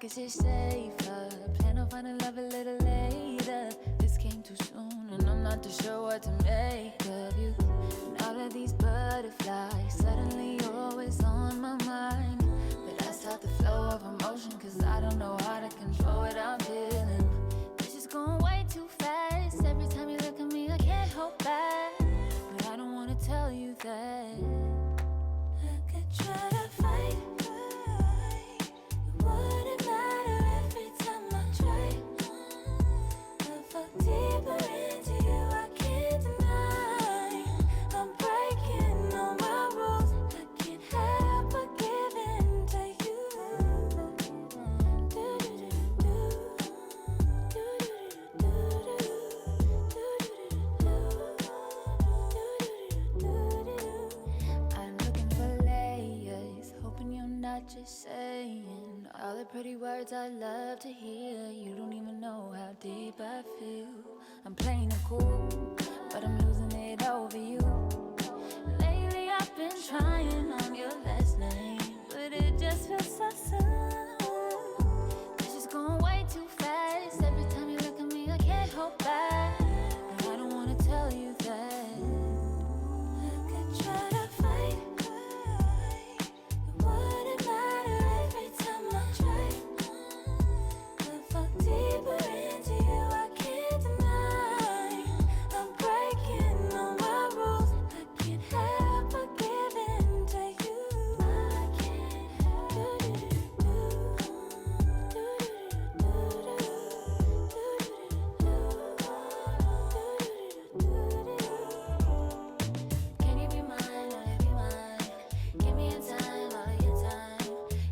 guess it's safer. Plan on finding love a little later. This came too soon, and I'm not too sure what to make of you. And all of these butterflies, suddenly you're always on my mind. But I stop the flow of emotion, cause I don't know how to control what I'm feeling. This is going way too fast. Every time you look at me, I can't hold back. But I don't wanna tell you that. I could try to fight. Wouldn't matter every time I try. I fall deeper into you, I can't deny. I'm breaking all my rules. I can't help but give in to you. I'm looking for layers, hoping you're not just saying all the pretty words I love to hear. You don't even know how deep I feel. I'm playing it cool, but I'm losing it over you. Lately I've been trying on your last name, but it just feels so soon. This is going way too fast. Every time you look at me, I can't hold back. But I don't wanna tell you that. I could try to fight. It wouldn't matter every time I try. I fall deeper into you, I can't deny. I'm breaking all my rules. I can't help but give in to you. I can't help. Can you be mine, only be mine? Give me a time, all of your time.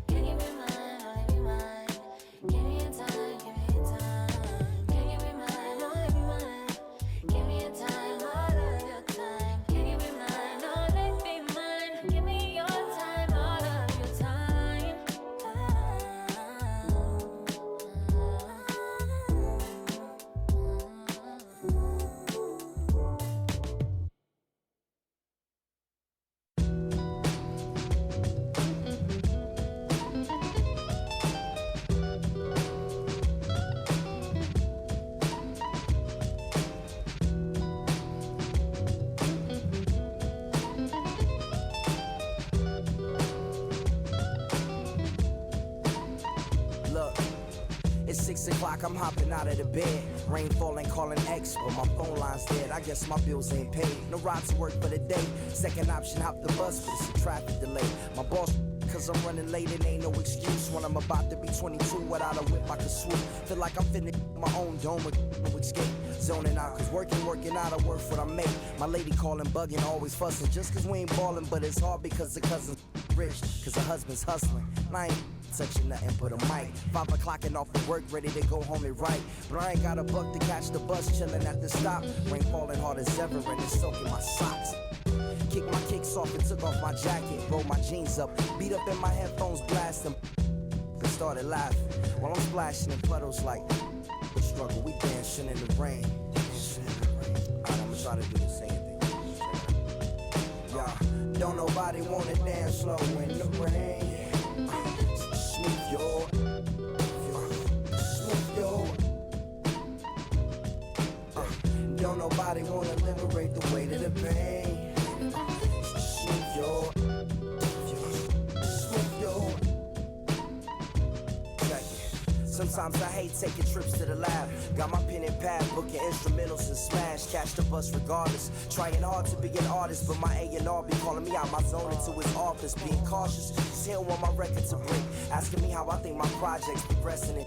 Can you be mine, only be mine? Give me a time, give me a time. Can you be mine, only be mine? Give me a time, all of your time. Can you be mine, only be mine? Give me your time, all of your time. Look, it's 6 o'clock, I'm hopping out of the bed. Rain falling, calling X, but my phone line's dead. I guess my bills ain't paid. No ride to work for the day. Second option, hop the bus, but it's a traffic delay. My boss, cause I'm running late and ain't no excuse. When I'm about to be 22, without a whip I can swoop. Feel like I'm finna my own dome with no escape. Zoning out, cause working out, I work what I make. My lady calling, bugging, always fussing. Just cause we ain't ballin', but it's hard because the cousin's rich. Cause the husband's hustling. And I ain't touching nothing but a mic. 5 o'clock and off of work, ready to go home and write. But I ain't got a buck to catch the bus, chillin' at the stop. Rain falling hard as ever and it's soaking my socks. Kicked my kicks off and took off my jacket. Rolled my jeans up, beat up in my headphones, blasting. But started laughing while I'm splashing in puddles like the struggle. We dancing in the rain. Alright, I'ma try to do the same thing. Yeah, don't nobody wanna dance slow in the rain. Smooth your. Don't nobody wanna liberate the weight of the pain. Smooth your. Check it. Sometimes I hate taking trips to the lab. Got my pen and pad, booking instrumentals and smash. Catch the bus regardless. Trying hard to be an artist, but my A&R be calling me out my zone into his office. Being cautious, cause he don't want my record to break. Asking me how I think my project's progressing it.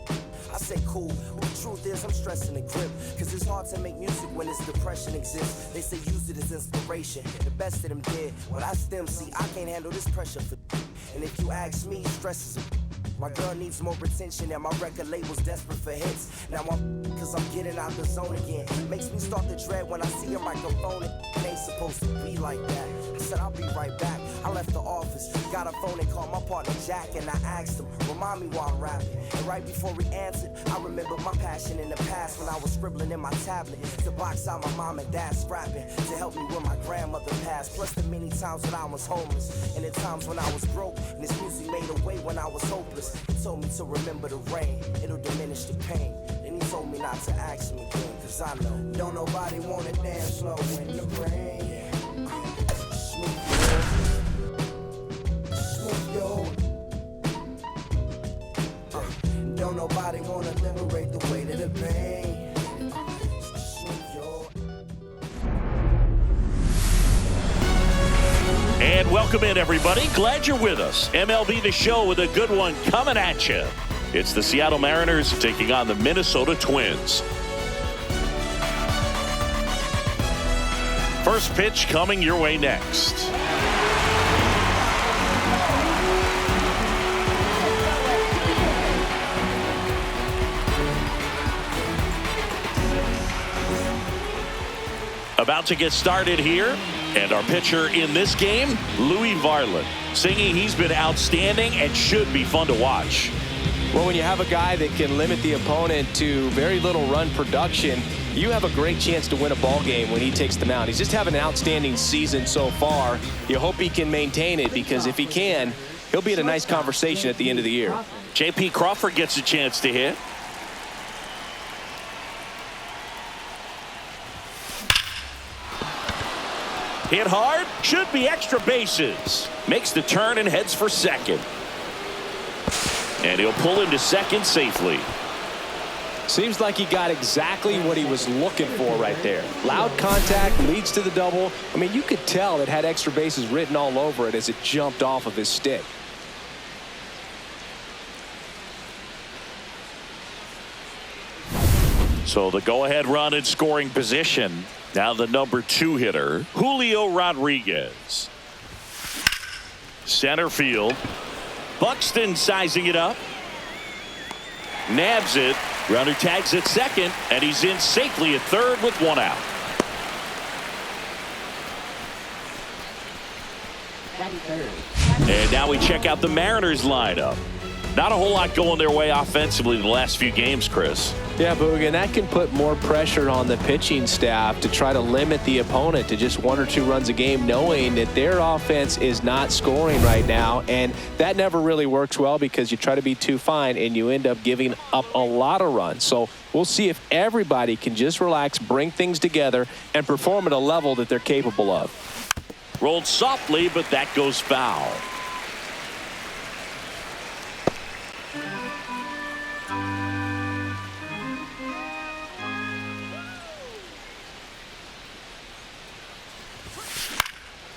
I say cool, but the truth is I'm stressing the grip. Cause it's hard to make music when this depression exists. They say use it as inspiration. The best of them did. Well, that's them, see, I can't handle this pressure for. And if you ask me, stress is a. My girl needs more attention and my record label's desperate for hits. Now I'm cause I'm getting out the zone again. Makes me start to dread when I see a microphone. It ain't supposed to be like that. I said I'll be right back. I left the office, got a phone and called my partner Jack, and I asked him, remind me while I'm rapping. And right before he answered, I remembered my passion in the past when I was scribbling in my tablet to box out my mom and dad's scrapping to help me when my grandmother passed. Plus the many times when I was homeless and the times when I was broke. And this music made a way when I was hopeless. He told me to remember the rain, it'll diminish the pain. Then he told me not to ask him again, cause I know don't nobody wanna dance slow in the rain. Smooth yo. Don't nobody wanna liberate the weight of the pain. Smooth yo. And welcome in, everybody. Glad you're with us. MLB The Show with a good one coming at you. It's the Seattle Mariners taking on the Minnesota Twins. First pitch coming your way next. About to get started here. And our pitcher in this game, Louie Varland, singing he's been outstanding and should be fun to watch. Well, when you have a guy that can limit the opponent to very little run production, you have a great chance to win a ball game when he takes the mound. He's just having an outstanding season so far. You hope he can maintain it, because if he can, he'll be in a nice conversation at the end of the year. J.P. Crawford gets a chance to hit. Hit hard, should be extra bases. Makes the turn and heads for second. And he'll pull him to second safely. Seems like he got exactly what he was looking for right there. Loud contact leads to the double. I mean, you could tell it had extra bases written all over it as it jumped off of his stick. So the go-ahead run in scoring position. Now the number 2 hitter, Julio Rodriguez. Center field. Buxton sizing it up. Nabs it. Runner tags at second, and he's in safely at third with 1 out. And now we check out the Mariners lineup. Not a whole lot going their way offensively the last few games, Chris. Yeah, Boog, and that can put more pressure on the pitching staff to try to limit the opponent to just 1 or 2 runs a game, knowing that their offense is not scoring right now. And that never really works well, because you try to be too fine and you end up giving up a lot of runs. So we'll see if everybody can just relax, bring things together, and perform at a level that they're capable of. Rolled softly, but that goes foul.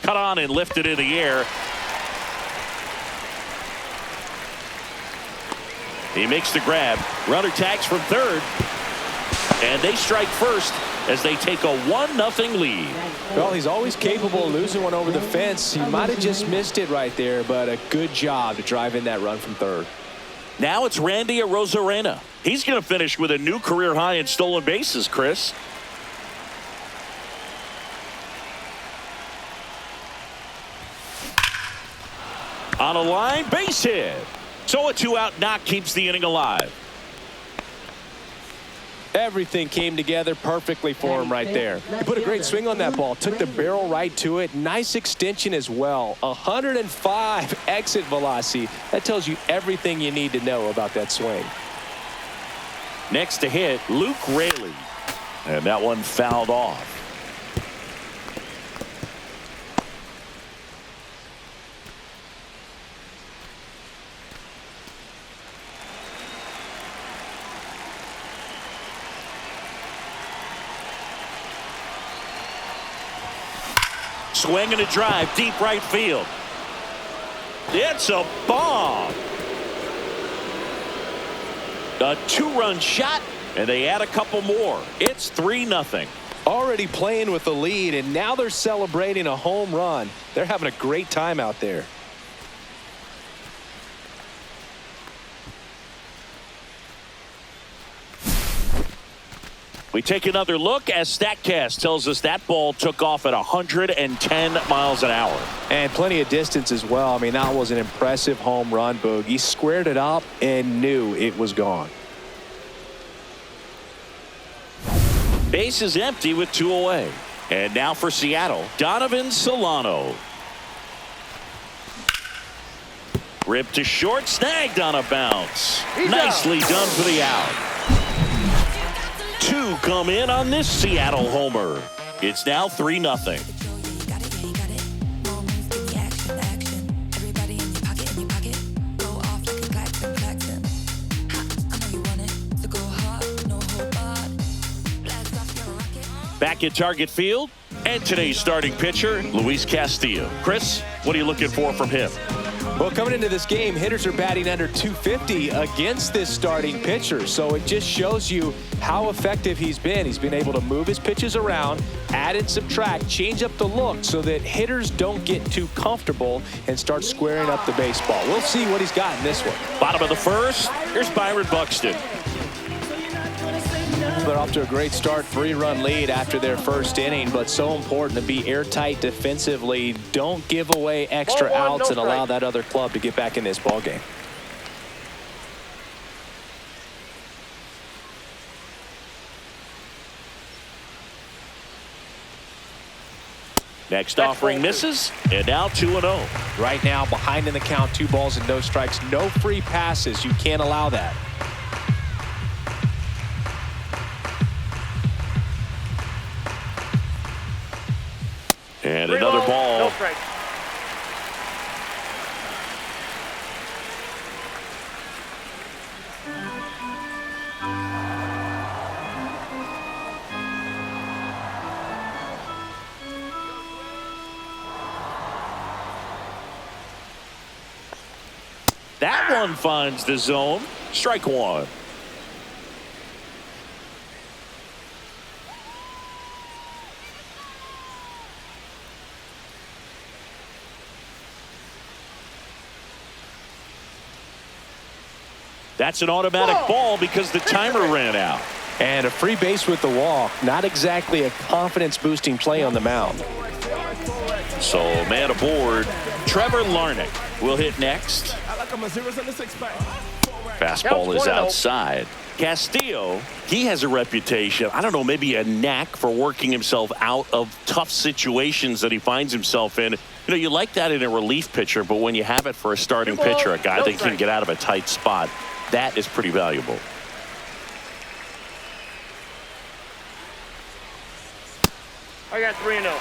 Cut on and lifted in the air. He makes the grab. Runner tags from third. And they strike first as they take a 1-0 lead. Well, he's always capable of losing one over the fence. He might have just missed it right there, but a good job to drive in that run from third. Now it's Randy Arozarena. He's going to finish with a new career high in stolen bases, Chris. On a line, base hit. So a 2-out knock keeps the inning alive. Everything came together perfectly for him right there. He put a great swing on that ball, took the barrel right to it. Nice extension as well. 105 exit velocity. That tells you everything you need to know about that swing. Next to hit, Luke Raley. And that one fouled off. Swing and a drive, deep right field. It's a bomb. A 2-run shot, and they add a couple more. It's 3-0. Already playing with the lead, and now they're celebrating a home run. They're having a great time out there. We take another look as StatCast tells us that ball took off at 110 miles an hour. And plenty of distance as well. I mean, that was an impressive home run, Boog. He squared it up and knew it was gone. Base is empty with 2 away. And now for Seattle, Donovan Solano. Ripped to short, snagged on a bounce. Nicely done for the out. 2 come in on this Seattle homer. It's now 3-0. Back at Target Field, and today's starting pitcher, Luis Castillo. Chris, what are you looking for from him? Well, coming into this game, hitters are batting under 250 against this starting pitcher. So it just shows you how effective he's been. He's been able to move his pitches around, add and subtract, change up the look so that hitters don't get too comfortable and start squaring up the baseball. We'll see what he's got in this one. Bottom of the first, here's Byron Buxton. They're off to a great start, 3-run lead after their first inning, but so important to be airtight defensively. Don't give away extra outs and allow that other club to get back in this ball game. Next offering misses, and now 2-0. Right now, behind in the count, 2 balls and no strikes, no free passes. You can't allow that. And another ball. No strike. That one finds the zone. Strike 1. That's an automatic ball because the timer ran out. And a free base with the walk. Not exactly a confidence-boosting play on the mound. So, man aboard, Trevor Larnach will hit next. Fastball is outside. Castillo, he has a reputation, I don't know, maybe a knack for working himself out of tough situations that he finds himself in. You know, you like that in a relief pitcher, but when you have it for a starting pitcher, a guy that can get out of a tight spot, that is pretty valuable. I got 3-0.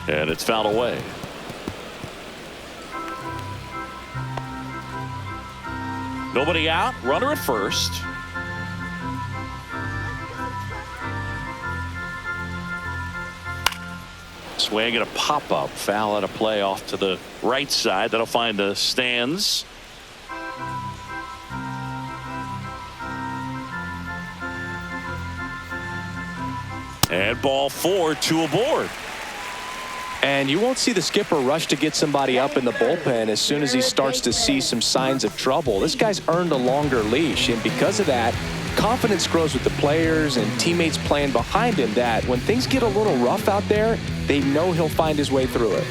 And it's fouled away. Nobody out, runner at first. Swing and a pop-up, foul at a play off to the right side. That'll find the stands. And ball 4, 2 aboard. And you won't see the skipper rush to get somebody up in the bullpen as soon as he starts to see some signs of trouble. This guy's earned a longer leash, and because of that, confidence grows with the players and teammates playing behind him that when things get a little rough out there, they know he'll find his way through it.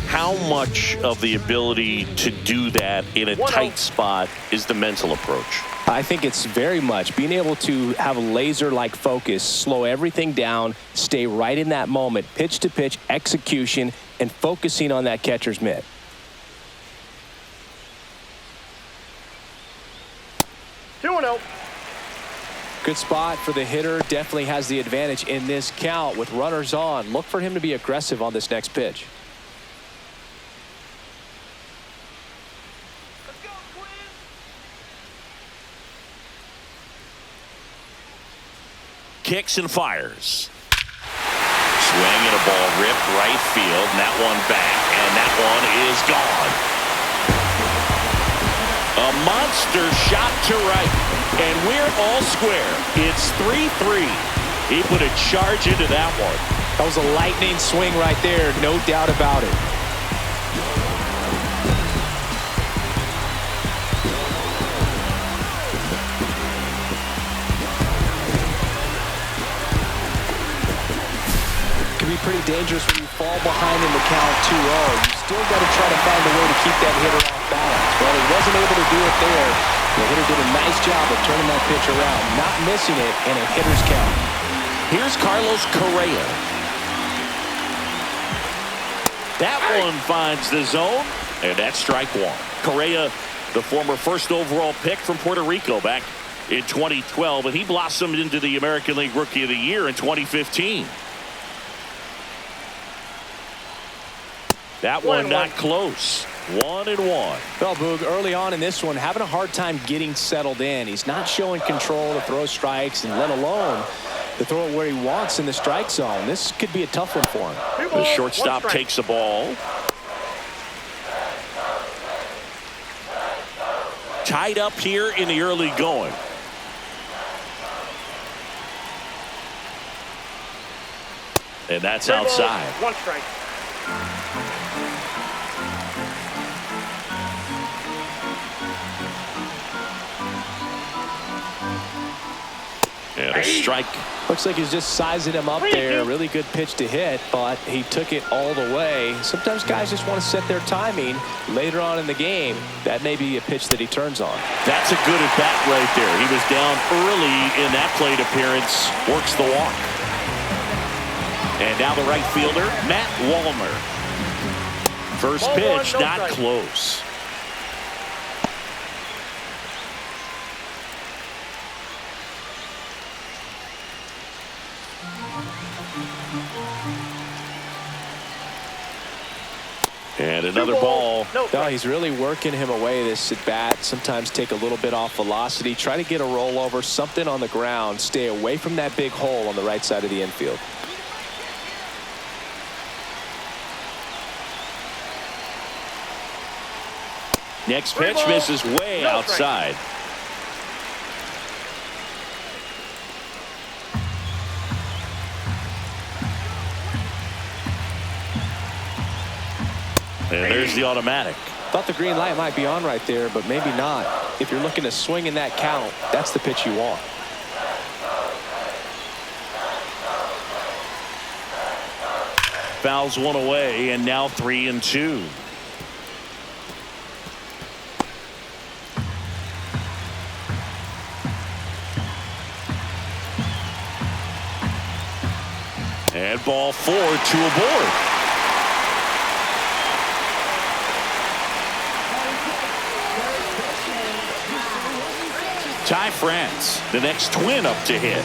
How much of the ability to do that in a tight spot is the mental approach? I think it's very much being able to have a laser-like focus, slow everything down, stay right in that moment, pitch-to-pitch execution, and focusing on that catcher's mitt. Good spot for the hitter. Definitely has the advantage in this count with runners on. Look for him to be aggressive on this next pitch. Kicks and fires. Swing and a ball ripped right field, and that one back, and that one is gone. A monster shot to right, and we're all square. It's 3-3. He put a charge into that one. That was a lightning swing right there, no doubt about it. Can be pretty dangerous when you fall behind in the count 2-0. You still got to try to find a way to keep that hitter off balance. Well, he wasn't able to do it there. The hitter did a nice job of turning that pitch around, not missing it, and a hitter's count. Here's Carlos Correa. That one finds the zone, and that's strike one. Correa, the former first overall pick from Puerto Rico back in 2012, and he blossomed into the American League Rookie of the Year in 2015. That one not close. 1-1. Well, Boog, early on in this one, having a hard time getting settled in. He's not showing control to throw strikes, and let alone to throw it where he wants in the strike zone. This could be a tough one for him. The shortstop takes the ball. Tied up here in the early going. And that's outside. 1 strike. And a strike. Looks like he's just sizing him up there. Really good pitch to hit, but he took it all the way. Sometimes guys just want to set their timing later on in the game. That may be a pitch that he turns on. That's a good at bat right there. He was down early in that plate appearance. Works the walk. And now the right fielder, Matt Wallner. First pitch, not close. And another ball. No, he's really working him away this at bat. Sometimes take a little bit off velocity. Try to get a rollover, something on the ground. Stay away from that big hole on the right side of the infield. Next pitch misses way outside. And there's the automatic. Thought the green light might be on right there, but maybe not. If you're looking to swing in that count, that's the pitch you want. Fouls one away, and now 3-2. And ball 4, 2 aboard. Ty France, the next twin up to hit.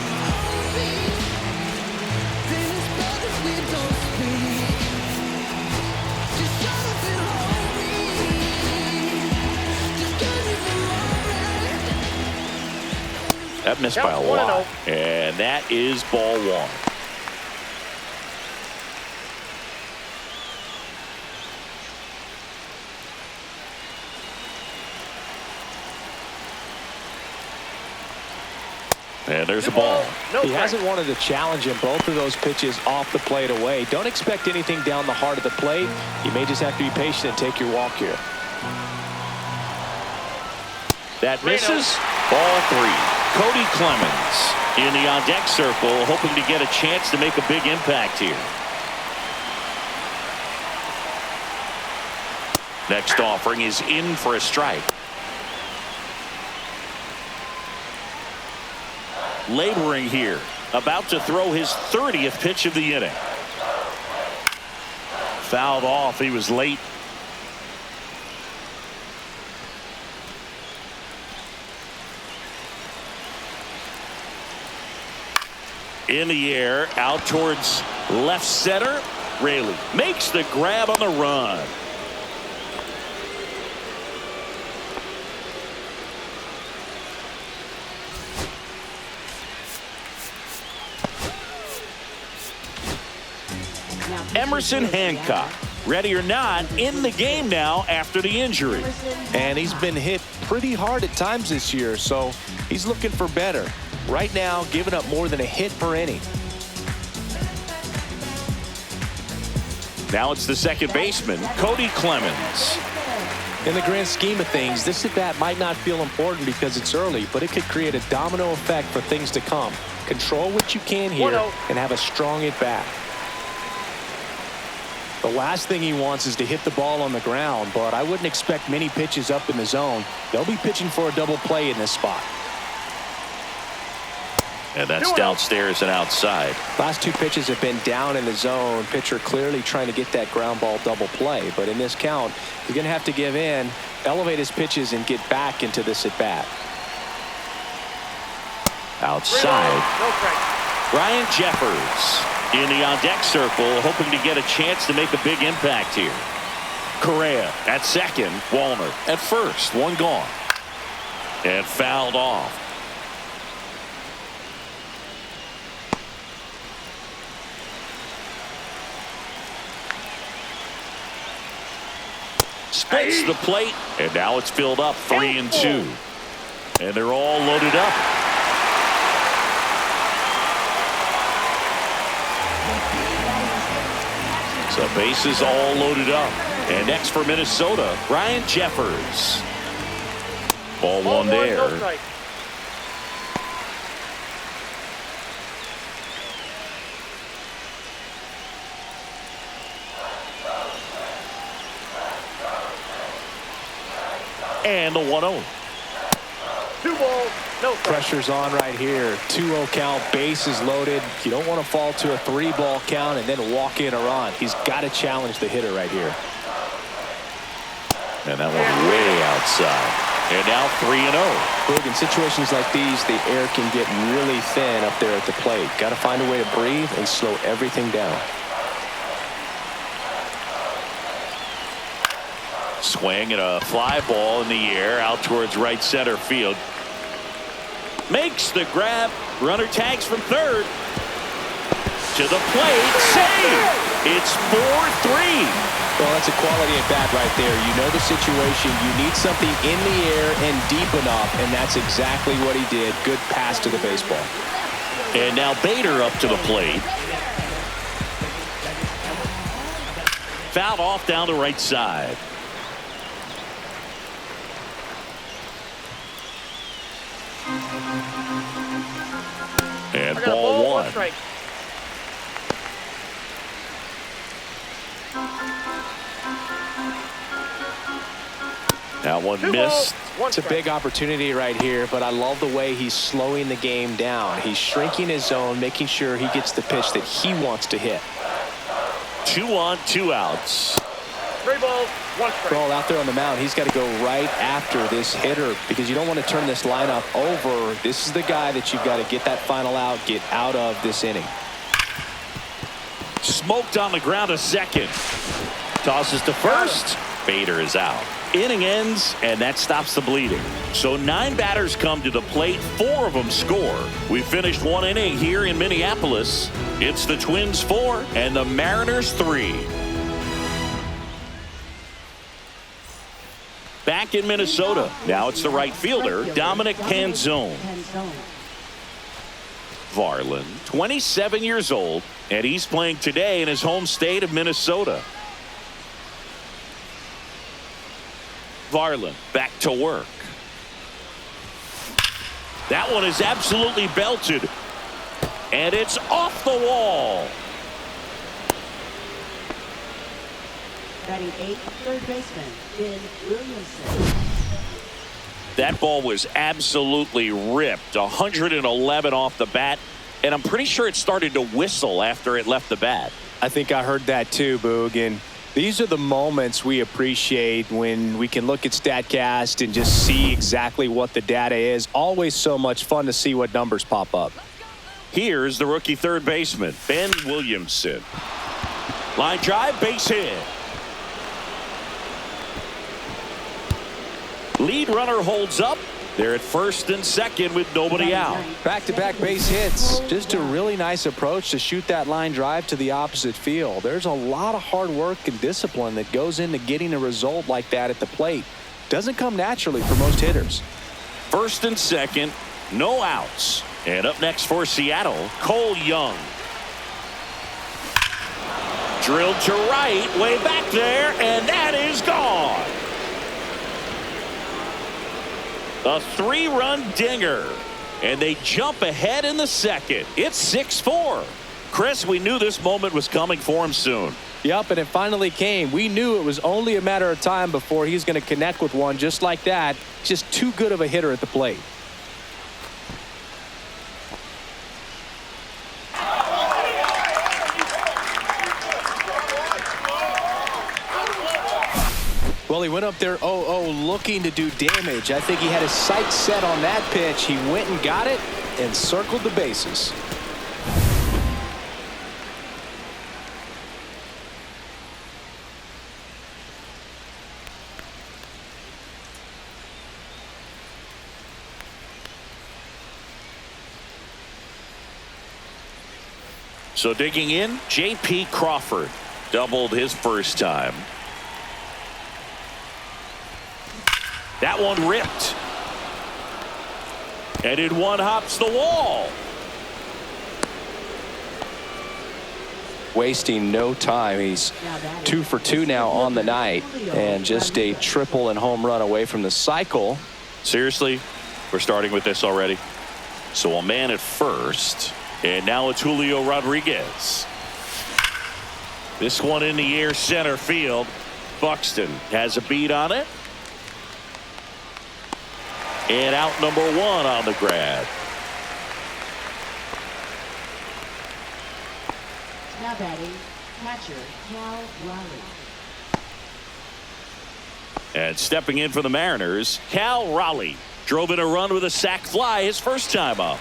That missed by a lot. And that is ball 1. And there's a ball. He hasn't wanted to challenge him. Both of those pitches off the plate away. Don't expect anything down the heart of the plate. You may just have to be patient and take your walk here. That misses. Ball 3. Cody Clemens in the on-deck circle, hoping to get a chance to make a big impact here. Next offering is in for a strike. Laboring here, about to throw his 30th pitch of the inning. Fouled off. He was late. In the air, out towards left center. Raley makes the grab on the run. Emerson Hancock, ready or not, in the game now after the injury. And he's been hit pretty hard at times this year, so he's looking for better. Right now, giving up more than a hit per inning. Now it's the second baseman, Cody Clemens. In the grand scheme of things, this at-bat might not feel important because it's early, but it could create a domino effect for things to come. Control what you can here and have a strong at-bat. The last thing he wants is to hit the ball on the ground, but I wouldn't expect many pitches up in the zone. They'll be pitching for a double play in this spot. And that's downstairs and outside. Last two pitches have been down in the zone. Pitcher clearly trying to get that ground ball double play. But in this count, he's going to have to give in, elevate his pitches, and get back into this at bat. Outside. Ryan Jeffers in the on-deck circle, hoping to get a chance to make a big impact here. Correa at second. Wallner at first. One gone. And fouled off. Splits the plate, and now it's filled up 3-2. And they're all loaded up. So bases all loaded up. And next for Minnesota, Ryan Jeffers. Ball one there. And the 1-0. 2 balls, no strike. Pressure's on right here. 2-0 count, bases loaded. You don't want to fall to a 3-ball count and then walk in or on. He's got to challenge the hitter right here. And that one way outside. And now 3-0. Look, in situations like these, the air can get really thin up there at the plate. Got to find a way to breathe and slow everything down. Swing and a fly ball in the air out towards right center field. Makes the grab. Runner tags from third. To the plate. Save. It's 4-3. Well, that's a quality at bat right there. You know the situation. You need something in the air and deep enough, and that's exactly what he did. Good pass to the baseball. And now Bader up to the plate. Fouled off down the right side. And ball one. That one missed. It's a big opportunity right here, but I love the way he's slowing the game down. He's shrinking his zone, making sure he gets the pitch that he wants to hit. 2 on, 2 outs. 3 balls, 1 strike. Ball out there on the mound. He's got to go right after this hitter because you don't want to turn this lineup over. This is the guy that you've got to get that final out, get out of this inning. Smoked on the ground, a second. Tosses to first. Bader is out. Inning ends, and that stops the bleeding. So 9 batters come to the plate. 4 of them score. We finished 1 inning here in Minneapolis. It's the Twins 4 and the Mariners 3. Back in Minnesota. Now it's the right fielder, Dominic Canzone. Varland, 27 years old, and he's playing today in his home state of Minnesota. Varland back to work. That one is absolutely belted. And it's off the wall. Batting 8th, third baseman, Ben Williamson. That ball was absolutely ripped. 111 off the bat. And I'm pretty sure it started to whistle after it left the bat. I think I heard that too, Boog. And these are the moments we appreciate when we can look at StatCast and just see exactly what the data is. Always so much fun to see what numbers pop up. Here's the rookie third baseman, Ben Williamson. Line drive, base hit. Lead runner holds up. They're at first and second with nobody out. Back-to-back base hits. Just a really nice approach to shoot that line drive to the opposite field. There's a lot of hard work and discipline that goes into getting a result like that at the plate. Doesn't come naturally for most hitters. First and second, no outs. And up next for Seattle, Cole Young. Drilled to right, way back there, and that is gone. A 3-run dinger, and they jump ahead in the second. It's 6-4. Chris, we knew this moment was coming for him soon. Yep, and it finally came. We knew it was only a matter of time before he's going to connect with one just like that. Just too good of a hitter at the plate. Well, he went up there 0-0 looking to do damage. I think he had his sights set on that pitch. He went and got it and circled the bases. So digging in, J.P. Crawford doubled his first time. That one ripped. And it one-hops the wall. Wasting no time. He's 2 for 2 now on the night, and just a triple and home run away from the cycle. Seriously, we're starting with this already. So a man at first, and now it's Julio Rodriguez. This one in the air, center field. Buxton has a beat on it. And out number 1 on the grab. Now batting, catcher Cal Raleigh. And stepping in for the Mariners, Cal Raleigh drove in a run with a sac fly his first time up.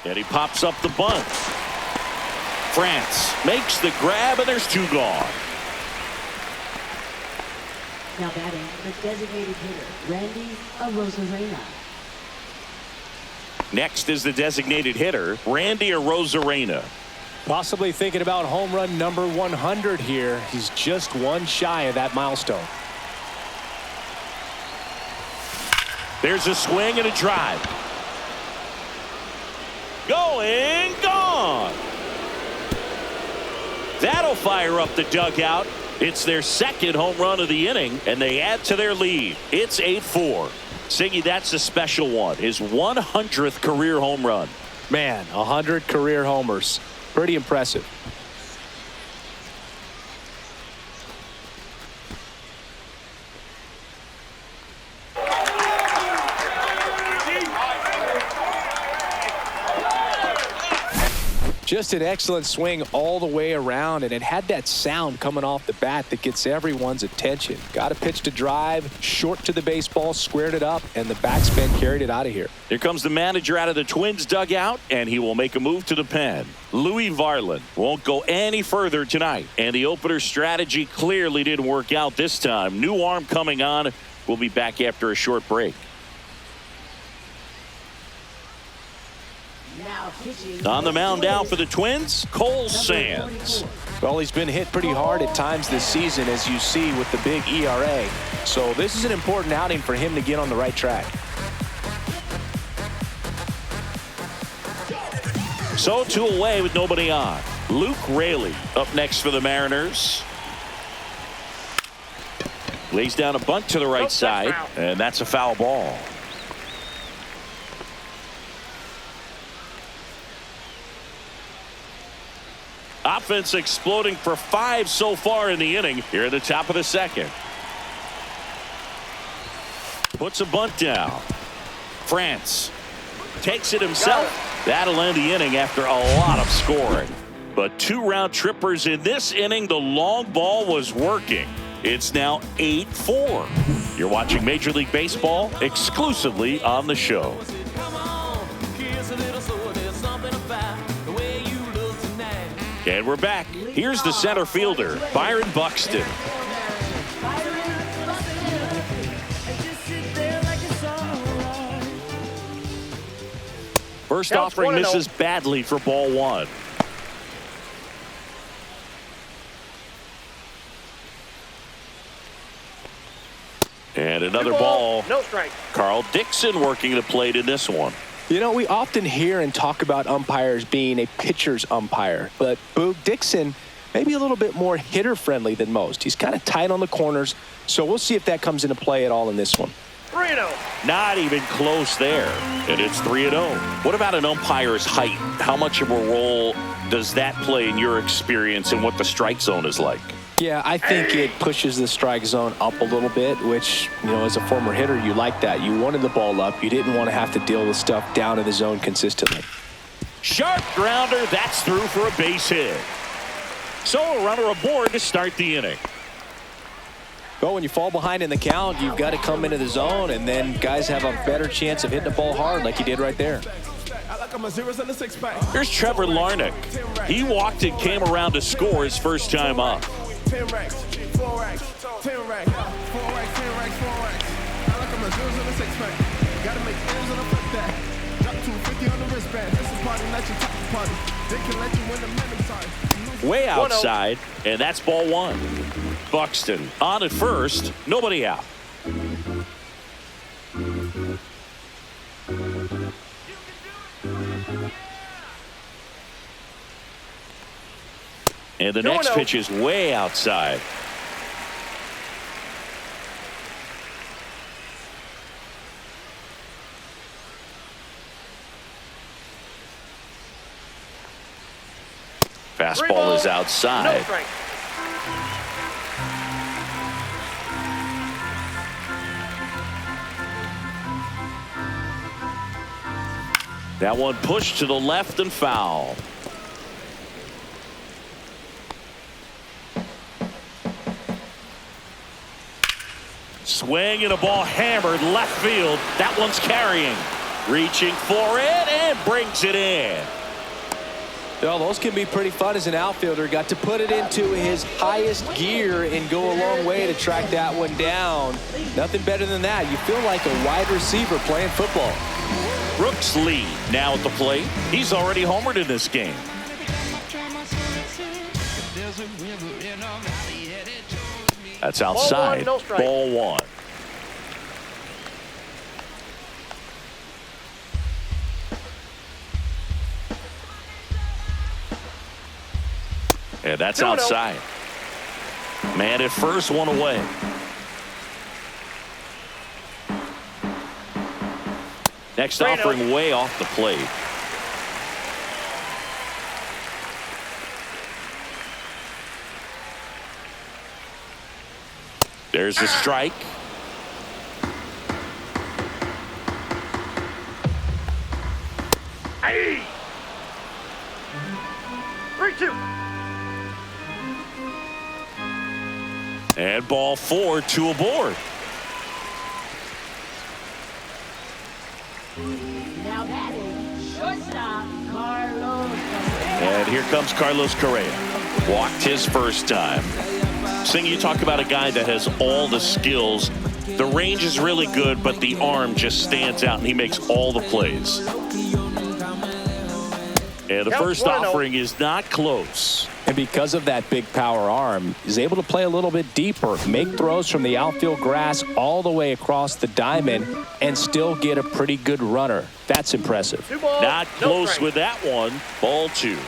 And he pops up the bunt. France makes the grab, and there's 2 gone. Now batting, the designated hitter, Randy Arozarena. Next is the designated hitter, Randy Arozarena. Possibly thinking about home run number 100 here. He's just one shy of that milestone. There's a swing and a drive. Going, gone. That'll fire up the dugout. It's their second home run of the inning, and they add to their lead. It's 8-4. Siggy, that's a special one. His 100th career home run. Man, 100 career homers. Pretty impressive. Just an excellent swing all the way around, and it had that sound coming off the bat that gets everyone's attention. Got a pitch to drive, short to the baseball, squared it up, and the backspin carried it out of here. Here comes the manager out of the Twins dugout, and he will make a move to the pen. Louie Varland won't go any further tonight, and the opener strategy clearly didn't work out this time. New arm coming on. We'll be back after a short break. On the mound now for the Twins, Cole Sands. Well, he's been hit pretty hard at times this season, as you see with the big ERA. So this is an important outing for him to get on the right track. So 2 away with nobody on. Luke Raley up next for the Mariners. Lays down a bunt to the right side, and that's a foul ball. Offense exploding for 5 so far in the inning here at the top of the second. Puts a bunt down. France takes it himself. That'll end the inning after a lot of scoring. But 2 round trippers in this inning. The long ball was working. It's now 8-4. You're watching Major League Baseball exclusively on the show. And we're back. Here's the center fielder, Byron Buxton. First offering misses badly for ball 1. And another Two ball. No strike. Carl Dixon working the plate in this one. You know, we often hear and talk about umpires being a pitcher's umpire, but Boog Dixon maybe a little bit more hitter-friendly than most. He's kind of tight on the corners, so we'll see if that comes into play at all in this one. 3-0. Not even close there. And it's 3-0. What about an umpire's height? How much of a role does that play in your experience and what the strike zone is like? Yeah, I think it pushes the strike zone up a little bit, which, you know, as a former hitter, you like that. You wanted the ball up. You didn't want to have to deal with stuff down in the zone consistently. Sharp grounder. That's through for a base hit. So a runner aboard to start the inning. Well, when you fall behind in the count, you've got to come into the zone, and then guys have a better chance of hitting the ball hard like he did right there. Here's Trevor Larnach. He walked and came around to score his first time up. 10 racks, 4 racks, 10 racks, 4 racks, 10 racks, 4 racks. I like them a zeros in a six pack. Gotta make M's on a flip that. Drop 250 on the wristband. This is party, let you top the party. They can let you win the minimum time. Way outside, and that's ball one. Buxton on at first, nobody out. And the next pitch is way outside. Fastball is outside. No strike. That one pushed to the left and foul. Swing and a ball hammered left field. That one's carrying. Reaching for it and brings it in. Well, those can be pretty fun as an outfielder. Got to put it into his highest gear and go a long way to track that one down. Nothing better than that. You feel like a wide receiver playing football. Brooks Lee now at the plate. He's already homered in this game. That's outside. Ball 1, no strike. Ball one. And that's outside. Man at first, one away. Next offering way off the plate. There's the strike. Hey. 3-2. And ball four, two aboard. Now batting, shortstop, Carlos. And here comes Carlos Correa. Walked his first time. Sing, you talk about a guy that has all the skills. The range is really good, but the arm just stands out, and he makes all the plays. And the first offering is not close. And because of that big power arm, he's able to play a little bit deeper, make throws from the outfield grass all the way across the diamond, and still get a pretty good runner. That's impressive. 2 balls, Not no close strike. with that one. Ball two.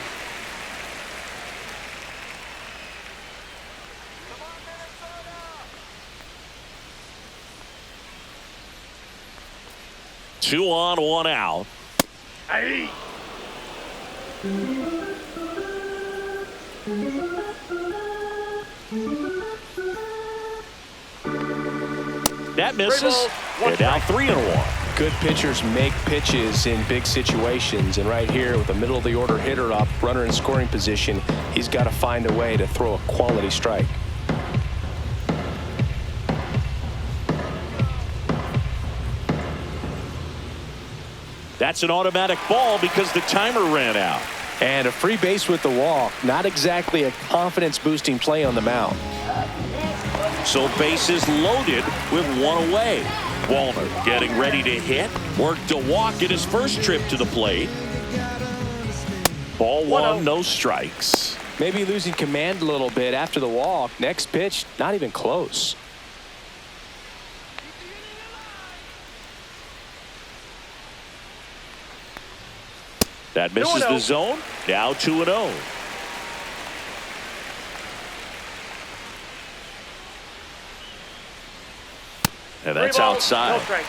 Two on, one out. Hey. That misses. And now 3-1. Good pitchers make pitches in big situations, and right here with a middle of the order hitter up, runner in scoring position, he's got to find a way to throw a quality strike. That's an automatic ball because the timer ran out. And a free base with the walk. Not exactly a confidence-boosting play on the mound. So bases loaded with one away. Wallner getting ready to hit. Worked a walk in his first trip to the plate. Ball one, no strikes. Maybe losing command a little bit after the walk. Next pitch, not even close. That misses the zone. Now 2-0. And that's outside. No strike.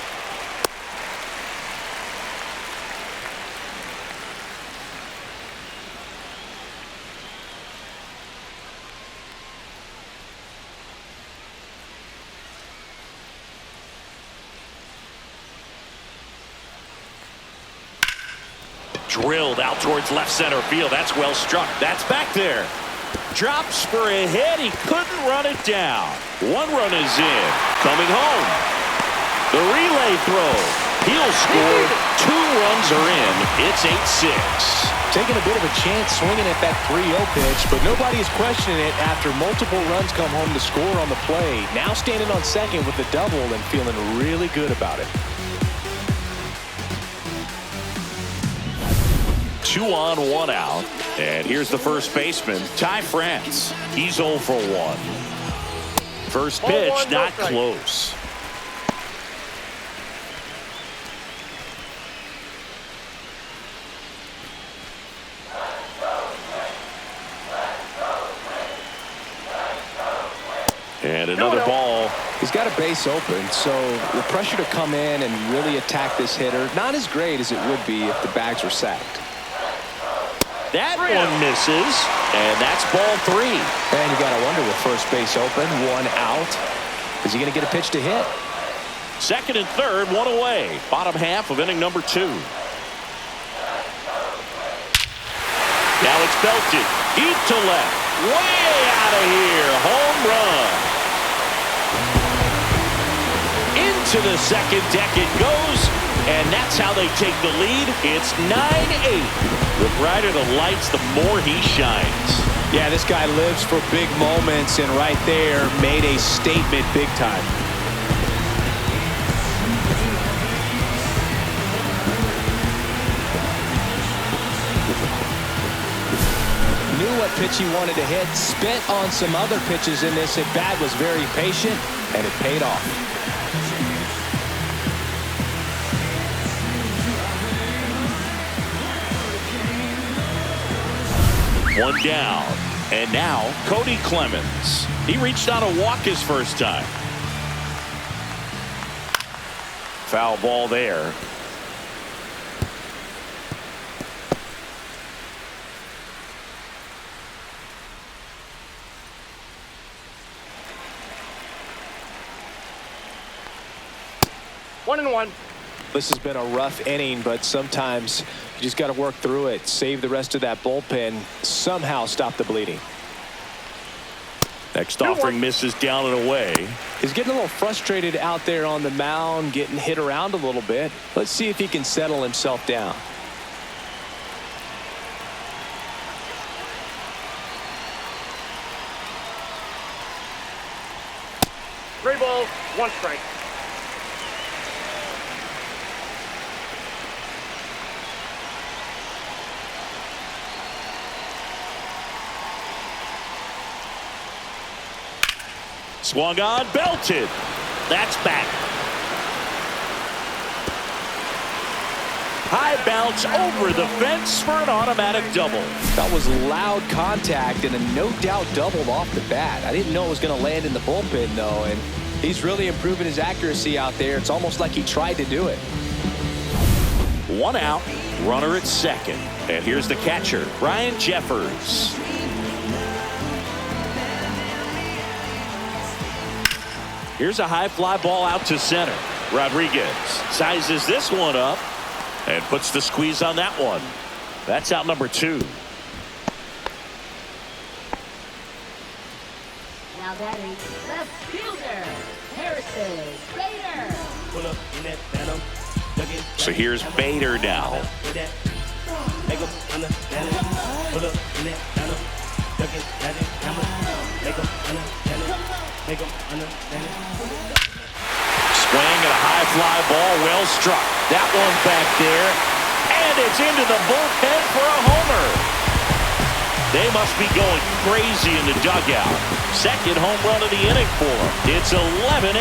Drilled out towards left center field. That's well struck. That's back there. Drops for a hit. He couldn't run it down. 1 run is in. Coming home. The relay throw. He'll score. 2 runs are in. It's 8-6. Taking a bit of a chance swinging at that 3-0 pitch, but nobody is questioning it after multiple runs come home to score on the play. Now standing on second with the double and feeling really good about it. 2 on, 1 out. And here's the first baseman, Ty France. He's 0 for 1. First pitch, not close. And another ball. He's got a base open, so the pressure to come in and really attack this hitter, not as great as it would be if the bags were sacked. That one misses, and that's ball 3. And you got to wonder, with first base open, 1 out, is he going to get a pitch to hit? Second and third, 1 away. Bottom half of inning number 2. Now it's belted. Deep to left. Way out of here. Home run. Into the second deck it goes, and that's how they take the lead. It's 9-8. The brighter the lights, the more he shines. Yeah, this guy lives for big moments, and right there made a statement big time. Knew what pitch he wanted to hit, spent on some other pitches in this at bat, was very patient, and it paid off. One down, and now Cody Clemens. He reached on a walk his first time. Foul ball there. One and one. This has been a rough inning, but sometimes you just got to work through it, save the rest of that bullpen, somehow stop the bleeding. Next offering misses down and away. He's getting a little frustrated out there on the mound, getting hit around a little bit. Let's see if he can settle himself down. Three balls, 1 strike. Swung on, belted. That's back. High bounce over the fence for an automatic double. That was loud contact and a no-doubt doubled off the bat. I didn't know it was going to land in the bullpen, though, and he's really improving his accuracy out there. It's almost like he tried to do it. 1 out, runner at second. And here's the catcher, Ryan Jeffers. Here's a high fly ball out to center. Rodriguez sizes this one up and puts the squeeze on that one. That's out number 2. Now batting, left fielder, Harrison Bader. So here's Bader now. Swing and a high fly ball, well struck. That one back there, and it's into the bullpen for a homer. They must be going crazy in the dugout. Second home run of the inning for them. It's 11-8.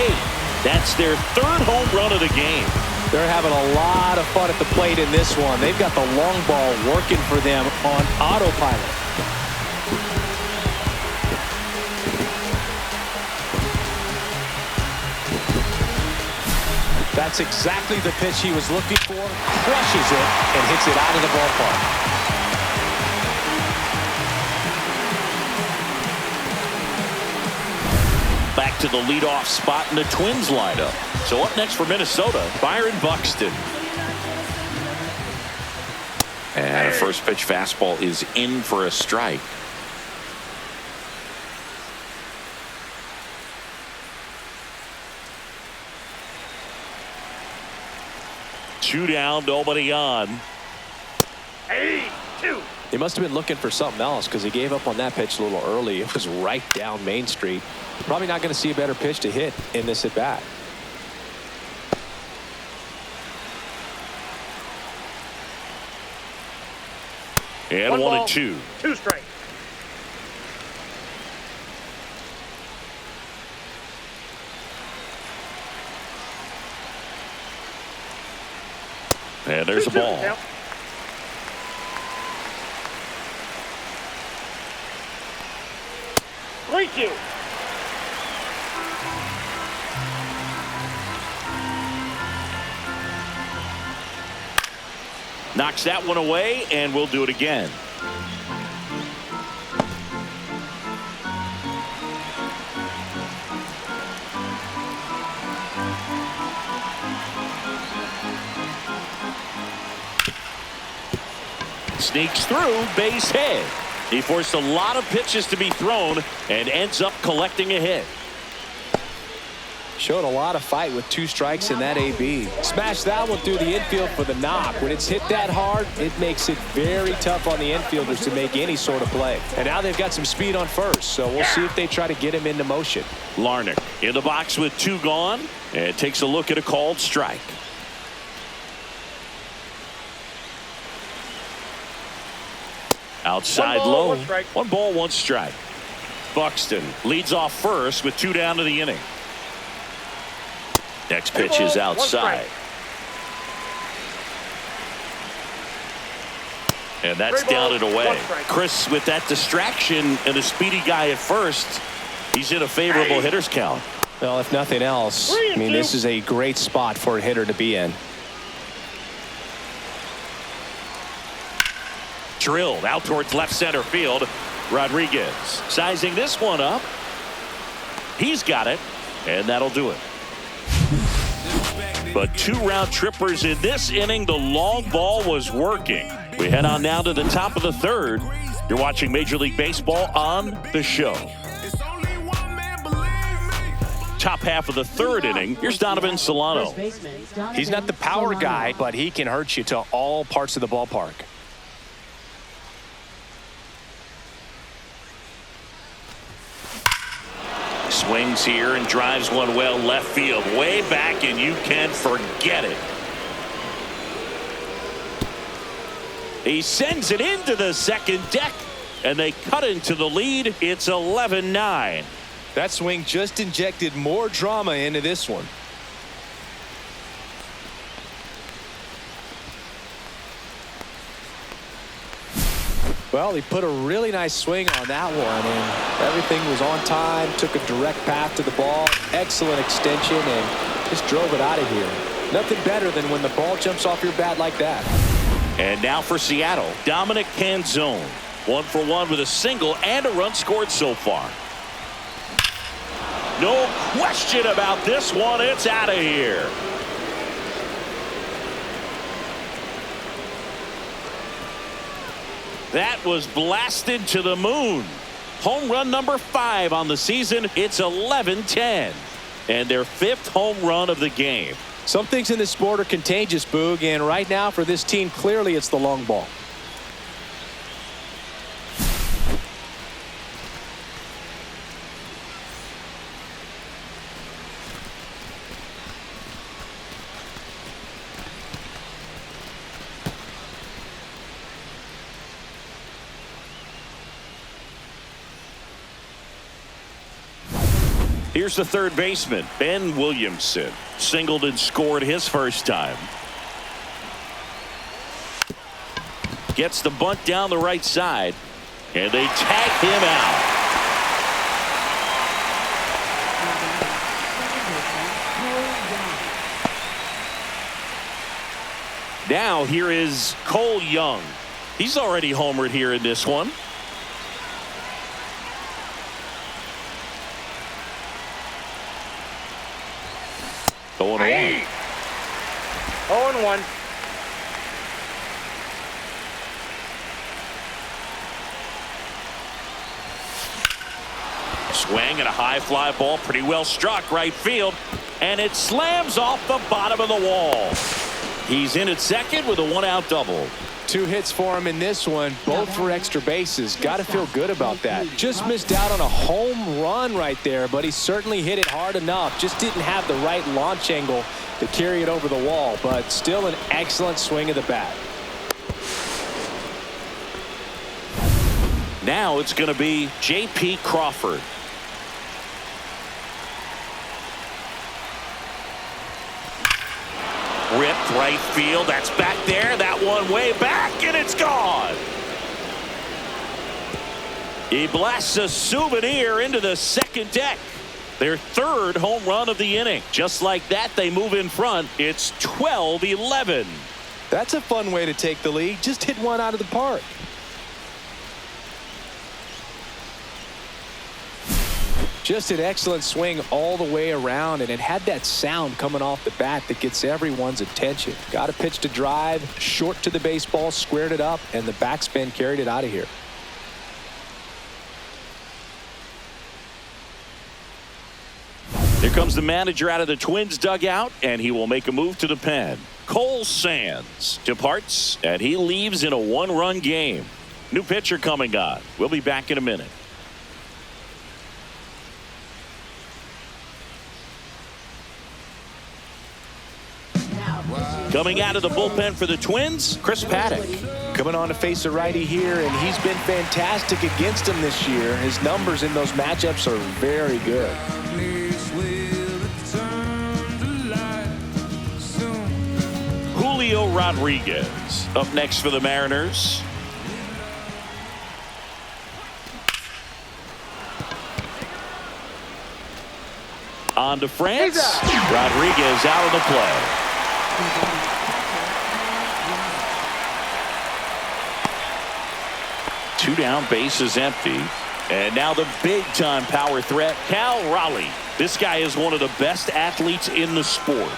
That's their 3rd home run of the game. They're having a lot of fun at the plate in this one. They've got the long ball working for them on autopilot. That's exactly the pitch he was looking for. Crushes it and hits it out of the ballpark. Back to the leadoff spot in the Twins lineup. So up next for Minnesota, Byron Buxton. And a first pitch fastball is in for a strike. Two down, nobody on. Hey, 2. He must have been looking for something else because he gave up on that pitch a little early. It was right down Main Street. Probably not going to see a better pitch to hit in this at bat. And 1 1 ball, and 2. 2 strikes. And there's a ball. Count. Thank you. Knocks that one away, and we'll do it again. Sneaks through, base hit. He forced a lot of pitches to be thrown and ends up collecting a hit. Showed a lot of fight with 2 strikes in that AB. Smashed that one through the infield for the knock. When it's hit that hard, it makes it very tough on the infielders to make any sort of play. And now they've got some speed on first, so we'll see if they try to get him into motion. Larnach in the box with 2 gone and takes a look at a called strike. Outside 1 ball, low. 1 strike. 1 ball, 1 strike. Buxton leads off first with 2 down to the inning. Next pitch is outside. And that's down and away. Chris, with that distraction and a speedy guy at first, he's in a favorable hitter's count. Well, if nothing else, I mean, this is a great spot for a hitter to be in. Drilled out towards left center field. Rodriguez sizing this one up. He's got it, and that'll do it. But 2 round trippers in this inning. The long ball was working. We head on now to the top of the 3rd. You're watching Major League Baseball on the show. Top half of the 3rd inning. Here's Donovan Solano. He's not the power guy, but he can hurt you to all parts of the ballpark. Swings here and drives one well left field, way back, and you can forget it. He sends it into the second deck, and they cut into the lead. It's 11-9. That swing just injected more drama into this one. Well, he put a really nice swing on that one, and everything was on time. Took a direct path to the ball, excellent extension, and just drove it out of here. Nothing better than when the ball jumps off your bat like that. And now for Seattle, Dominic Canzone. 1 for 1 with a single and a run scored so far. No question about this one. It's out of here. That was blasted to the moon. Home run number 5 on the season. It's 11-10. And their 5th home run of the game. Some things in this sport are contagious, Boog, and right now for this team, clearly it's the long ball. Here's the third baseman, Ben Williamson. Singled and scored his first time. Gets the bunt down the right side, and they tag him out. Now here is Cole Young. He's already homered here in this one. Hey. 0-1. Swing and a high fly ball, pretty well struck right field, and it slams off the bottom of the wall. He's in at second with a 1-out double. 2 hits for him in this one, both for extra bases. Got to feel good about that. Just missed out on a home run right there, but he certainly hit it hard enough. Just didn't have the right launch angle to carry it over the wall, but still an excellent swing of the bat. Now it's going to be J.P. Crawford. Ripped right field. That's back there. That one way back, and it's gone. He blasts a souvenir into the second deck. Their third home run of the inning. Just like that, they move in front. It's 12-11. That's a fun way to take the lead. Just hit one out of the park. Just an excellent swing all the way around, and it had that sound coming off the bat that gets everyone's attention. Got a pitch to drive, short to the baseball, squared it up, and the backspin carried it out of here. Here comes the manager out of the Twins dugout, and he will make a move to the pen. Cole Sands departs, and he leaves in a 1-run game. New pitcher coming on. We'll be back in a minute. Coming out of the bullpen for the Twins, Chris Paddock. Coming on to face a righty here, and he's been fantastic against him this year. His numbers in those matchups are very good. Julio Rodriguez up next for the Mariners. On to France. Rodriguez out of the play. Two down, bases empty. And now the big-time power threat, Cal Raleigh. This guy is one of the best athletes in the sport.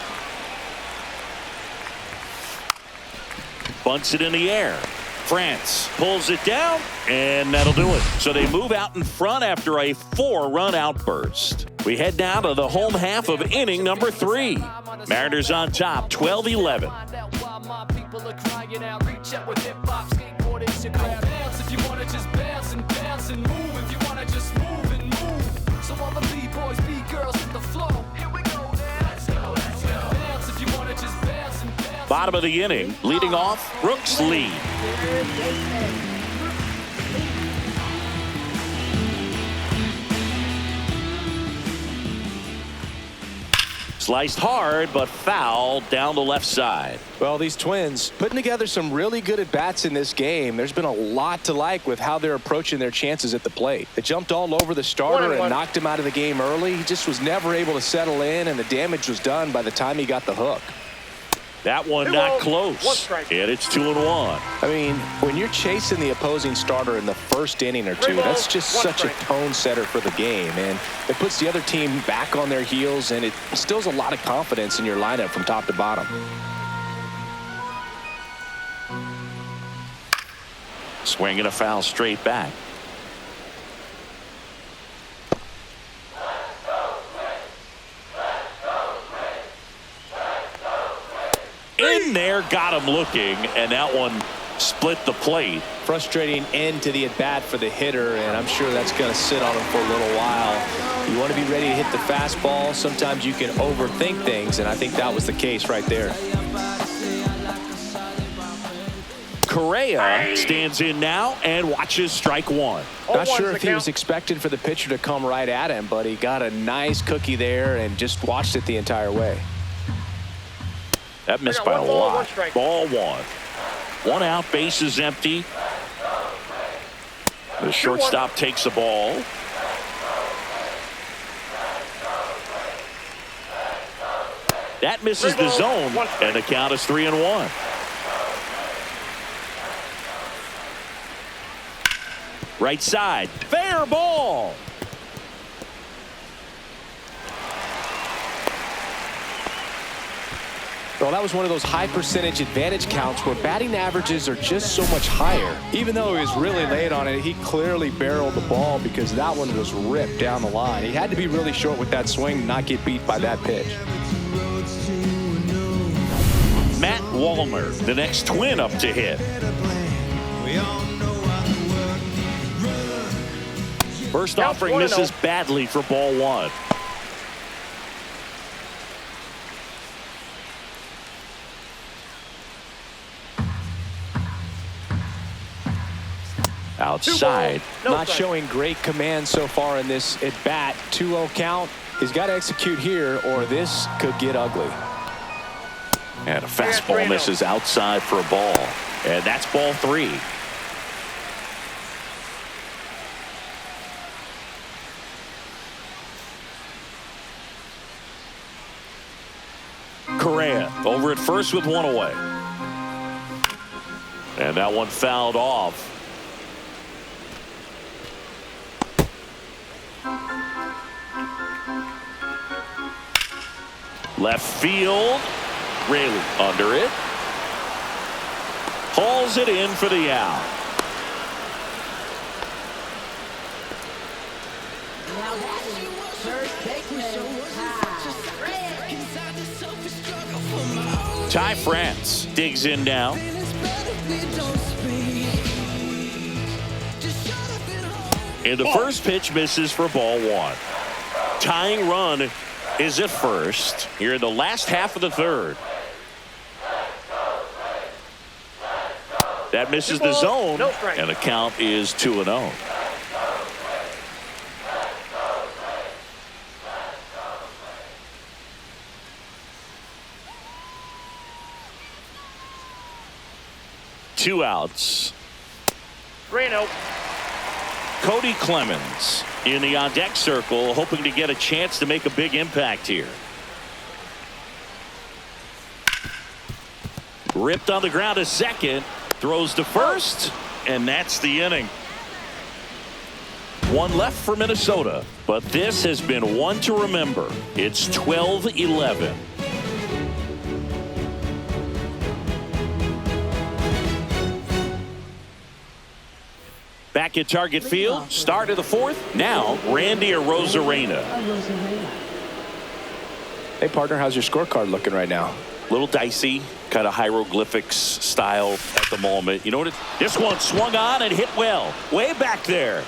Bunts it in the air. France pulls it down, and that'll do it. So they move out in front after a 4-run outburst. We head now to the home half of inning number 3. Mariners on top, 12-11. Bottom of the inning, leading off, Brooks Lee. Sliced hard, but foul down the left side. Well, these Twins putting together some really good at-bats in this game. There's been a lot to like with how they're approaching their chances at the plate. They jumped all over the starter and knocked him out of the game early. He just was never able to settle in, and the damage was done by the time he got the hook. That one not close, and it's 2-1. I mean, when you're chasing the opposing starter in the first inning or two, that's just such a tone setter for the game, and it puts the other team back on their heels, and it instills a lot of confidence in your lineup from top to bottom. Swing and a foul straight back. In there, got him looking, and that one split the plate. Frustrating end to the at-bat for the hitter, and I'm sure that's going to sit on him for a little while. You want to be ready to hit the fastball. Sometimes you can overthink things, and I think that was the case right there. Correa stands in now and watches strike one. Not sure if he was expecting for the pitcher to come right at him, but he got a nice cookie there and just watched it the entire way. That missed by a lot. Ball one. One out, bases empty. The shortstop takes the ball. That misses the zone, and the count is 3-1. Right side, fair ball. Well, that was one of those high percentage advantage counts where batting averages are just so much higher. Even though he was really late on it, he clearly barreled the ball because that one was ripped down the line. He had to be really short with that swing and not get beat by that pitch. Matt Wallner, the next Twin up to hit. First offering misses badly for ball one. Outside. Not showing great command so far in this at bat. 2-0 count. He's got to execute here or this could get ugly. And a fastball misses outside for a ball. And that's ball three. Correa over at first with one away. And that one fouled off. Left field. Raley under it. Hauls it in for the out. Ty France digs in now. And the first pitch misses for ball one. Tying run is at first here in the last half of the third. That misses the zone, and the count is 2-0. Two outs. 3-0. Cody Clemens in the on-deck circle, hoping to get a chance to make a big impact here. Ripped on the ground to second, throws to first, and that's the inning. One left for Minnesota, but this has been one to remember. It's 12-11. Back at Target Field, start of the fourth. Now, Randy Arozarena. Hey, partner, how's your scorecard looking right now? A little dicey, kind of hieroglyphics style at the moment. You know what? This one swung on and hit well. Way back there.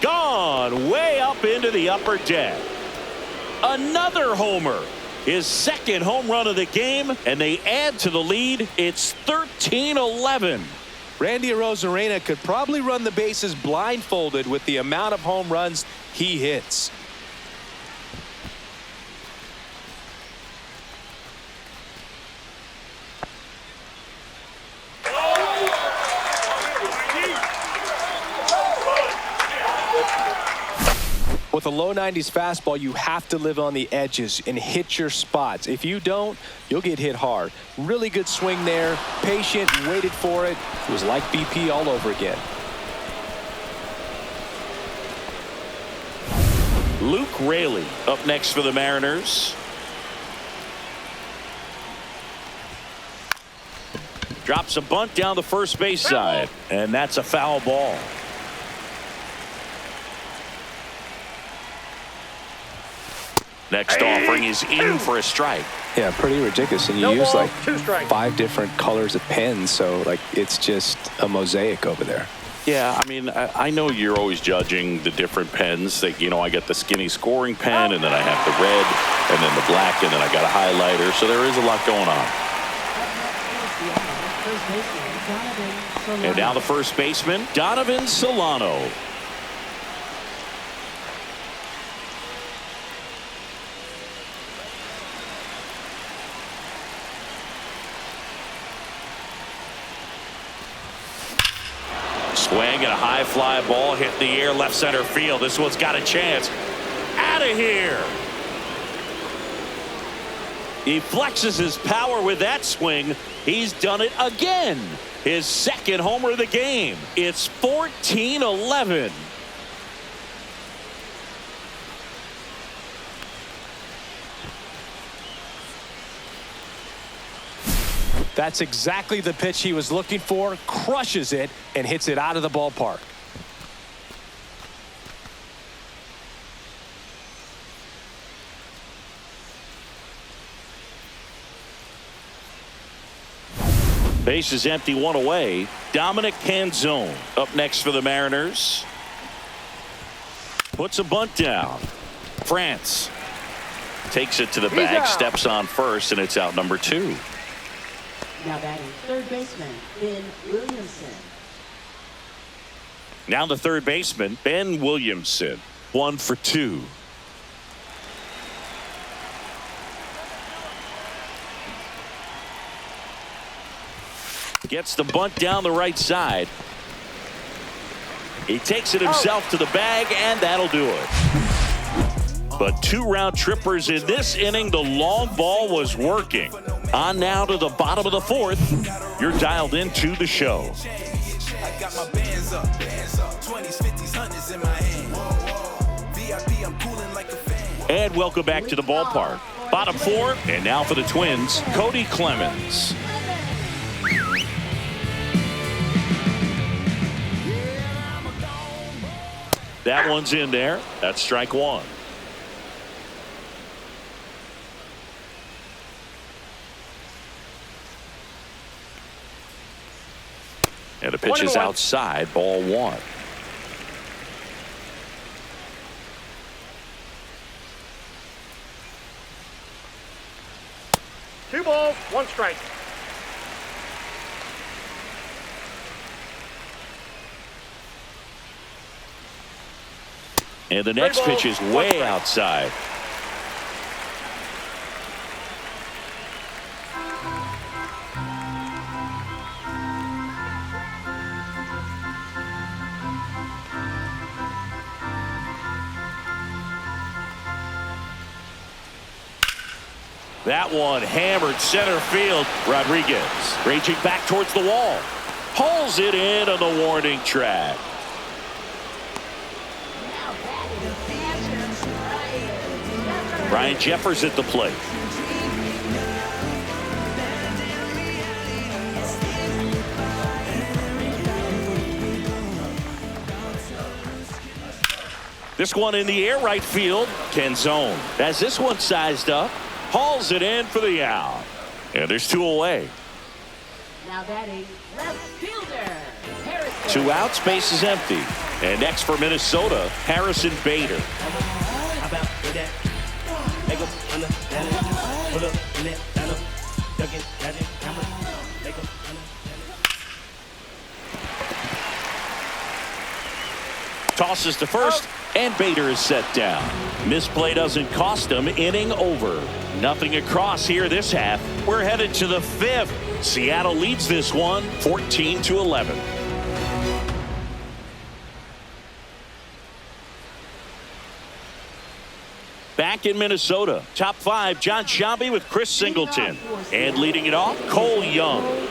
Gone way up into the upper deck. Another homer. His second home run of the game, and they add to the lead. It's 13-11. Randy Arozarena could probably run the bases blindfolded with the amount of home runs he hits. With a low 90s fastball, you have to live on the edges and hit your spots. If you don't, you'll get hit hard. Really good swing there. Patient, waited for it. It was like BP all over again. Luke Raley up next for the Mariners. Drops a bunt down the first base side, and that's a foul ball. Next offering is in for a strike. Yeah, pretty ridiculous. And you use like 5 different colors of pens, so like it's just a mosaic over there. Yeah, I mean, I know you're always judging the different pens. Like, you know, I got the skinny scoring pen, and then I have the red, and then the black, and then I got a highlighter. So there is a lot going on. And now the first baseman, Donovan Solano. Swing and a high fly ball hit the air left center field. This one's got a chance. Out of here. He flexes his power with that swing. He's done it again. His second homer of the game. It's 14-11. That's exactly the pitch he was looking for. Crushes it and hits it out of the ballpark. Base is empty, one away. Dominic Canzone up next for the Mariners. Puts a bunt down. France takes it to the bag, steps on first, and it's out number 2. Now batting third baseman, Ben Williamson. Now the third baseman, Ben Williamson. 1 for 2. Gets the bunt down the right side. He takes it himself to the bag, and that'll do it. But 2 round trippers in this inning. The long ball was working. On now to the bottom of the 4th. You're dialed into the show. I got my bands up, 20s, 50s, 100s in my hand. VIP, I'm cooling like a fan. And welcome back to the ballpark. Bottom 4, and now for the Twins, Cody Clemens. That one's in there. That's strike 1. And the pitch is outside, ball 1. Two balls, one strike. And the next pitch is way outside. That one hammered center field. Rodriguez raging back towards the wall. Hauls it in on the warning track. Ryan Jeffers at the plate. This one in the air right field. Canzone has this one sized up. Hauls it in for the out. And there's 2 away. Now batting left fielder, Harrison. 2 outs, base is empty. And next for Minnesota, Harrison Bader. Tosses to first, and Bader is set down. Misplay doesn't cost him. Inning over. Nothing across here this half. We're headed to the 5th. Seattle leads this one 14-11. Back in Minnesota, top 5, John Sciambi with Chris Singleton. And leading it off, Cole Young.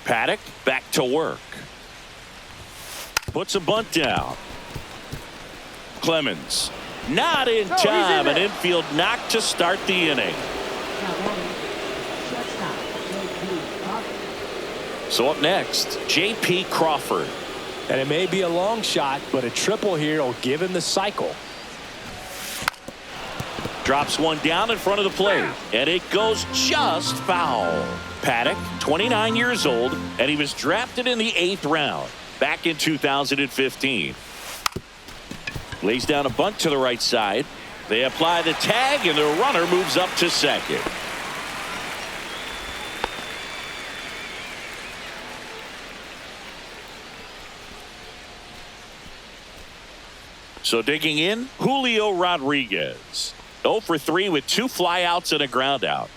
Paddock back to work. Puts a bunt down. Clemens not in time. An infield knock to start the inning. So up next, J.P. Crawford. And it may be a long shot, but a triple here will give him the cycle. Drops one down in front of the plate, and it goes just foul. Paddock, 29 years old, and he was drafted in the 8th round back in 2015. Lays down a bunt to the right side. They apply the tag, and the runner moves up to second. So digging in, Julio Rodriguez. 0 for 3 with 2 flyouts and a groundout.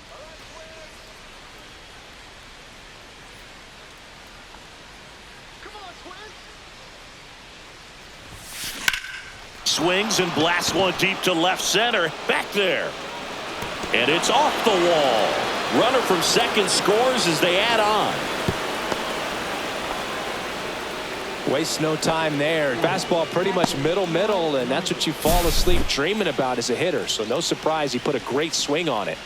Swings and blasts one deep to left center. Back there. And it's off the wall. Runner from second scores as they add on. Waste no time there. Fastball pretty much middle, and that's what you fall asleep dreaming about as a hitter. So no surprise he put a great swing on it.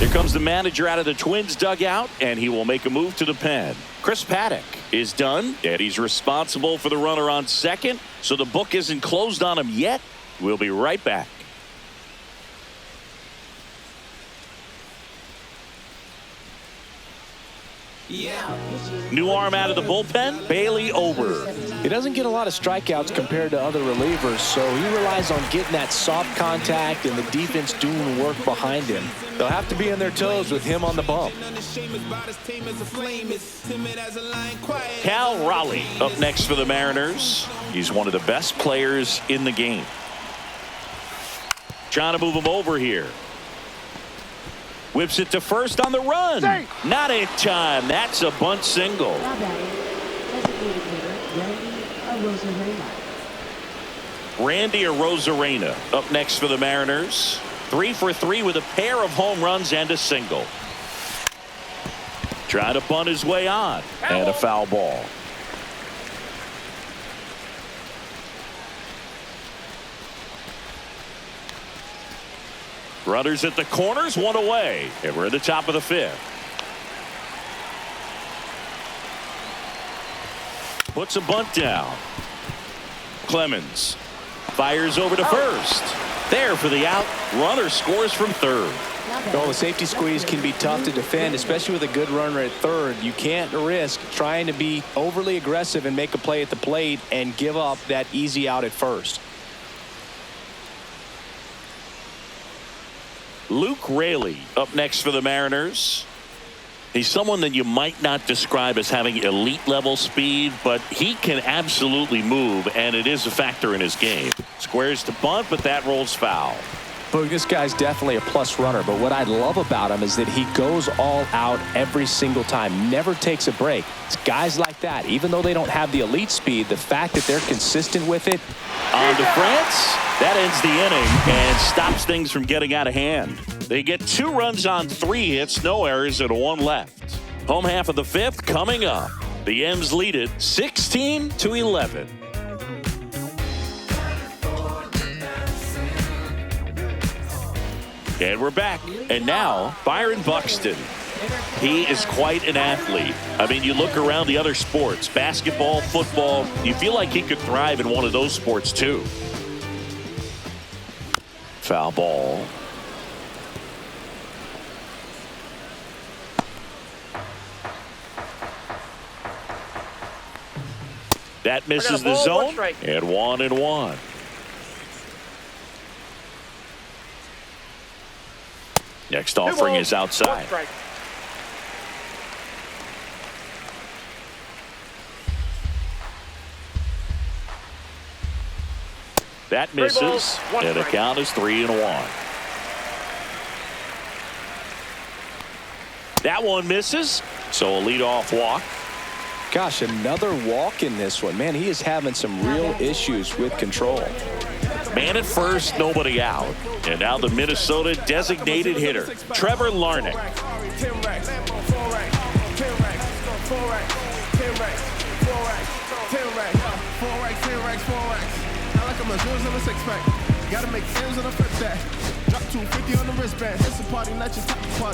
Here comes the manager out of the Twins dugout, and he will make a move to the pen. Chris Paddock is done, and he's responsible for the runner on second, so the book isn't closed on him yet. We'll be right back. New arm out of the bullpen, Bailey Ober. He doesn't get a lot of strikeouts compared to other relievers, so he relies on getting that soft contact and the defense doing work behind him. They'll have to be on their toes with him on the bump. Cal Raleigh up next for the Mariners. He's one of the best players in the game. Trying to move him over here. Whips it to first on the run. Not in time. That's a bunt single. Randy Arozarena up next for the Mariners. 3 for 3 with a pair of home runs and a single. Trying to bunt his way on. And a foul ball. Runners at the corners, 1 away. And we're at the top of the 5th. Puts a bunt down. Clemens fires over to first. There for the out. Runner scores from third. Well, the safety squeeze can be tough to defend, especially with a good runner at third. You can't risk trying to be overly aggressive and make a play at the plate and give up that easy out at first. Luke Raley up next for the Mariners. He's someone that you might not describe as having elite level speed, but he can absolutely move, and it is a factor in his game. Squares to bunt, but that rolls foul. Look, this guy's definitely a plus runner, but what I love about him is that he goes all out every single time, never takes a break. It's guys like that, even though they don't have the elite speed, the fact that they're consistent with it. On to France. That ends the inning and stops things from getting out of hand. They get 2 runs on 3 hits, no errors, and 1 left. Home half of the 5th coming up. The M's lead it 16-11. And we're back. And now, Byron Buxton. He is quite an athlete. I mean, you look around the other sports, basketball, football, you feel like he could thrive in one of those sports too. Foul ball. That misses the zone, and 1-1. Next offering is outside. That misses, and the count is 3-1. That one misses, so a leadoff walk. Gosh, another walk in this one. Man, he is having some real issues with control. Man at first, nobody out. And now the Minnesota designated hitter, Trevor Larnach.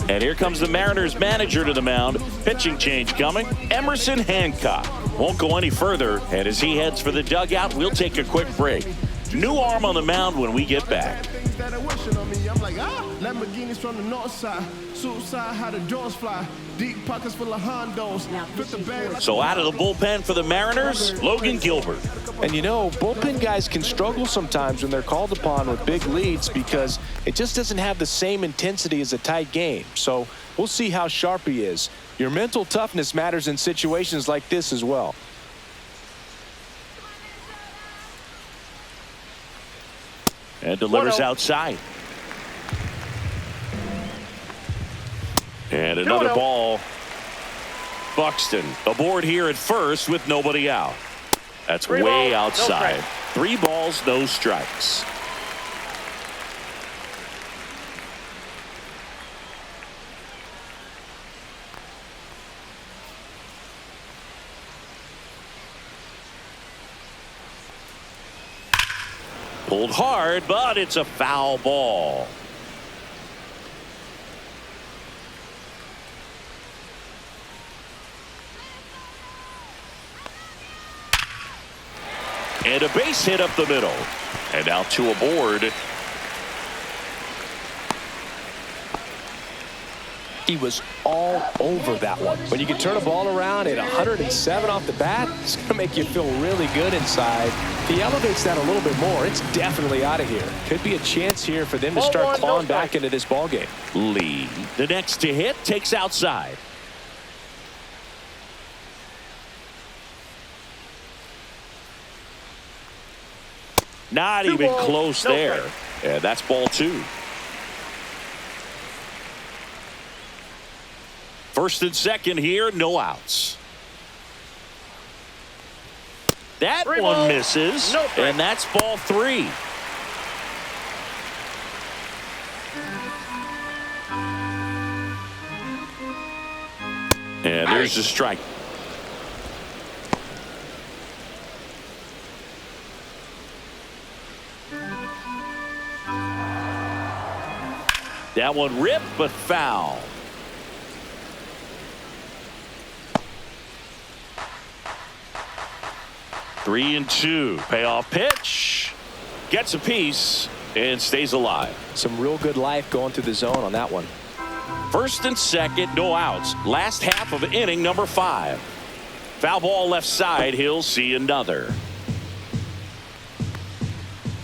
And here comes the Mariners manager to the mound. Pitching change coming. Emerson Hancock won't go any further. And as he heads for the dugout, we'll take a quick break. New arm on the mound when we get back. Things that are wishing on me. I'm like, Lamborghinis from the north side. Suicide, how the drones fly. Deep pockets full of Hondos. Put the bag like So out of the bullpen for the Mariners, Logan Gilbert. And you know, bullpen guys can struggle sometimes when they're called upon with big leads because it just doesn't have the same intensity as a tight game. So we'll see how sharp he is. Your mental toughness matters in situations like this as well. And delivers outside. And another ball. Buxton aboard here at first with nobody out. That's way outside. 3 balls, no strikes. Pulled hard, but it's a foul ball. And a base hit up the middle. And now 2 aboard. He was all over that one. When you can turn a ball around at 107 off the bat, it's going to make you feel really good inside. If he elevates that a little bit more, it's definitely out of here. Could be a chance here for them to start clawing back into this ball game. Lee, the next to hit, takes outside. Not even close there. And that's ball 2. First and second here, no outs. That one misses, and that's ball 3. And there's a strike. That one ripped, but foul. Three and 2. Payoff pitch. Gets a piece and stays alive. Some real good life going through the zone on that one. First and second, no outs. Last half of inning number 5. Foul ball left side. He'll see another.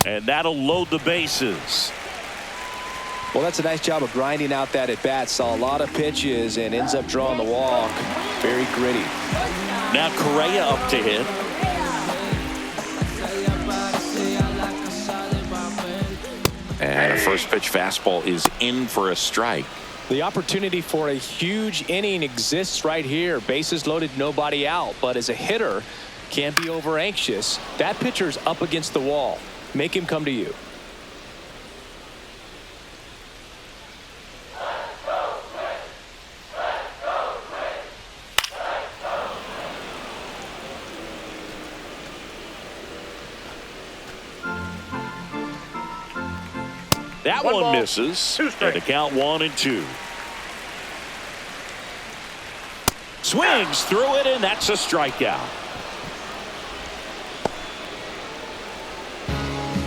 And that'll load the bases. Well, that's a nice job of grinding out that at bat. Saw a lot of pitches and ends up drawing the walk. Very gritty. Now Correa up to hit. And a first pitch fastball is in for a strike. The opportunity for a huge inning exists right here. Bases loaded, nobody out. But as a hitter, can't be over anxious. That pitcher's up against the wall. Make him come to you. That one misses. And the count 1-2. Swings through it, and that's a strikeout.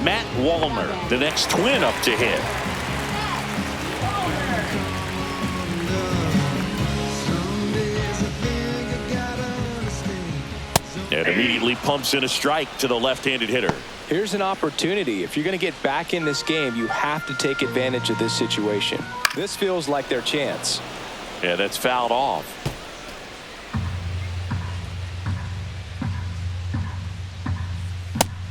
Matt Wallner, the next Twin, up to hit. And immediately pumps in a strike to the left-handed hitter. Here's an opportunity. If you're going to get back in this game, you have to take advantage of this situation. This feels like their chance. Yeah, that's fouled off.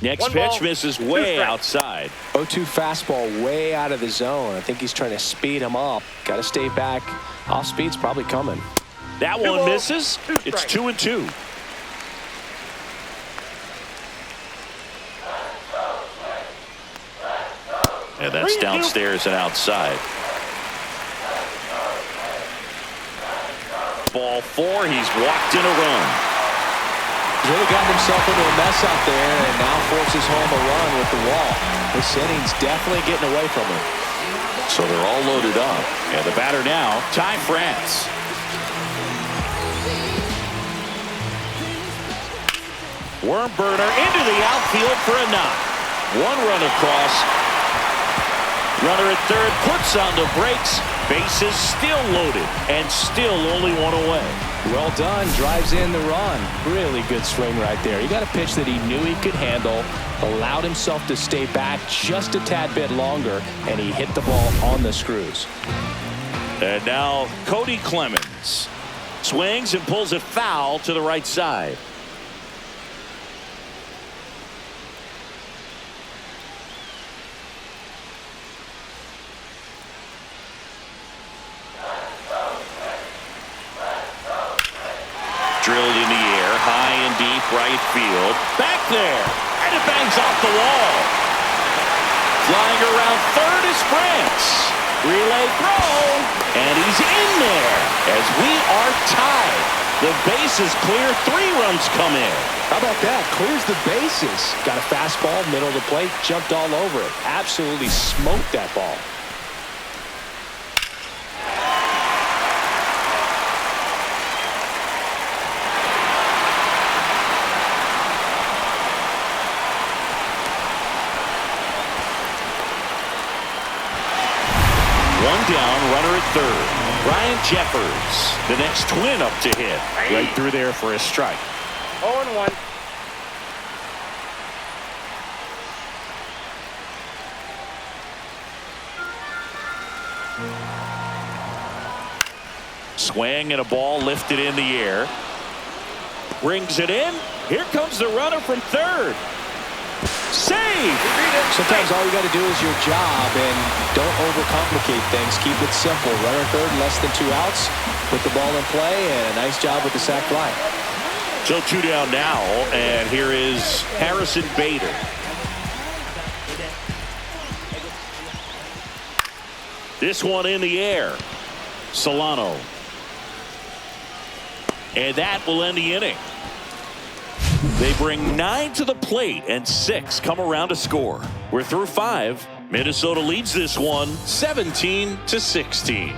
Next pitch misses way outside. 0-2 fastball way out of the zone. I think he's trying to speed him up. Got to stay back. Off speed's probably coming. That one misses. It's 2-2. And that's downstairs and outside. Ball 4. He's walked in a run. He's really gotten himself into a mess out there and now forces home a run with the wall. This inning's definitely getting away from him. So they're all loaded up. And the batter now, Ty France. Worm burner into the outfield for a knock. One run across. Runner at third puts on the brakes. Bases still loaded and still only one away. Well done. Drives in the run. Really good swing right there. He got a pitch that he knew he could handle, allowed himself to stay back just a tad bit longer, and he hit the ball on the screws. And now Cody Clemens swings and pulls it foul to the right side. Drilled in the air, high and deep right field. Back there, and it bangs off the wall. Flying around third is France. Relay throw, and he's in there as we are tied. The base is clear. 3 runs come in. How about that? Clears the bases. Got a fastball, middle of the plate, jumped all over it. Absolutely smoked that ball. One down, runner at third. Ryan Jeffers, the next twin up to hit. Right through there for a strike. 0-1. Swing and a ball lifted in the air. Brings it in. Here comes the runner from third. Save! Sometimes all you got to do is your job and don't overcomplicate things. Keep it simple. Runner third, less than 2 outs. Put the ball in play, and a nice job with the sac fly. So 2 down now, and here is Harrison Bader. This one in the air. Solano. And that will end the inning. They bring 9 to the plate and 6 come around to score. We're through 5. Minnesota leads this one 17-16.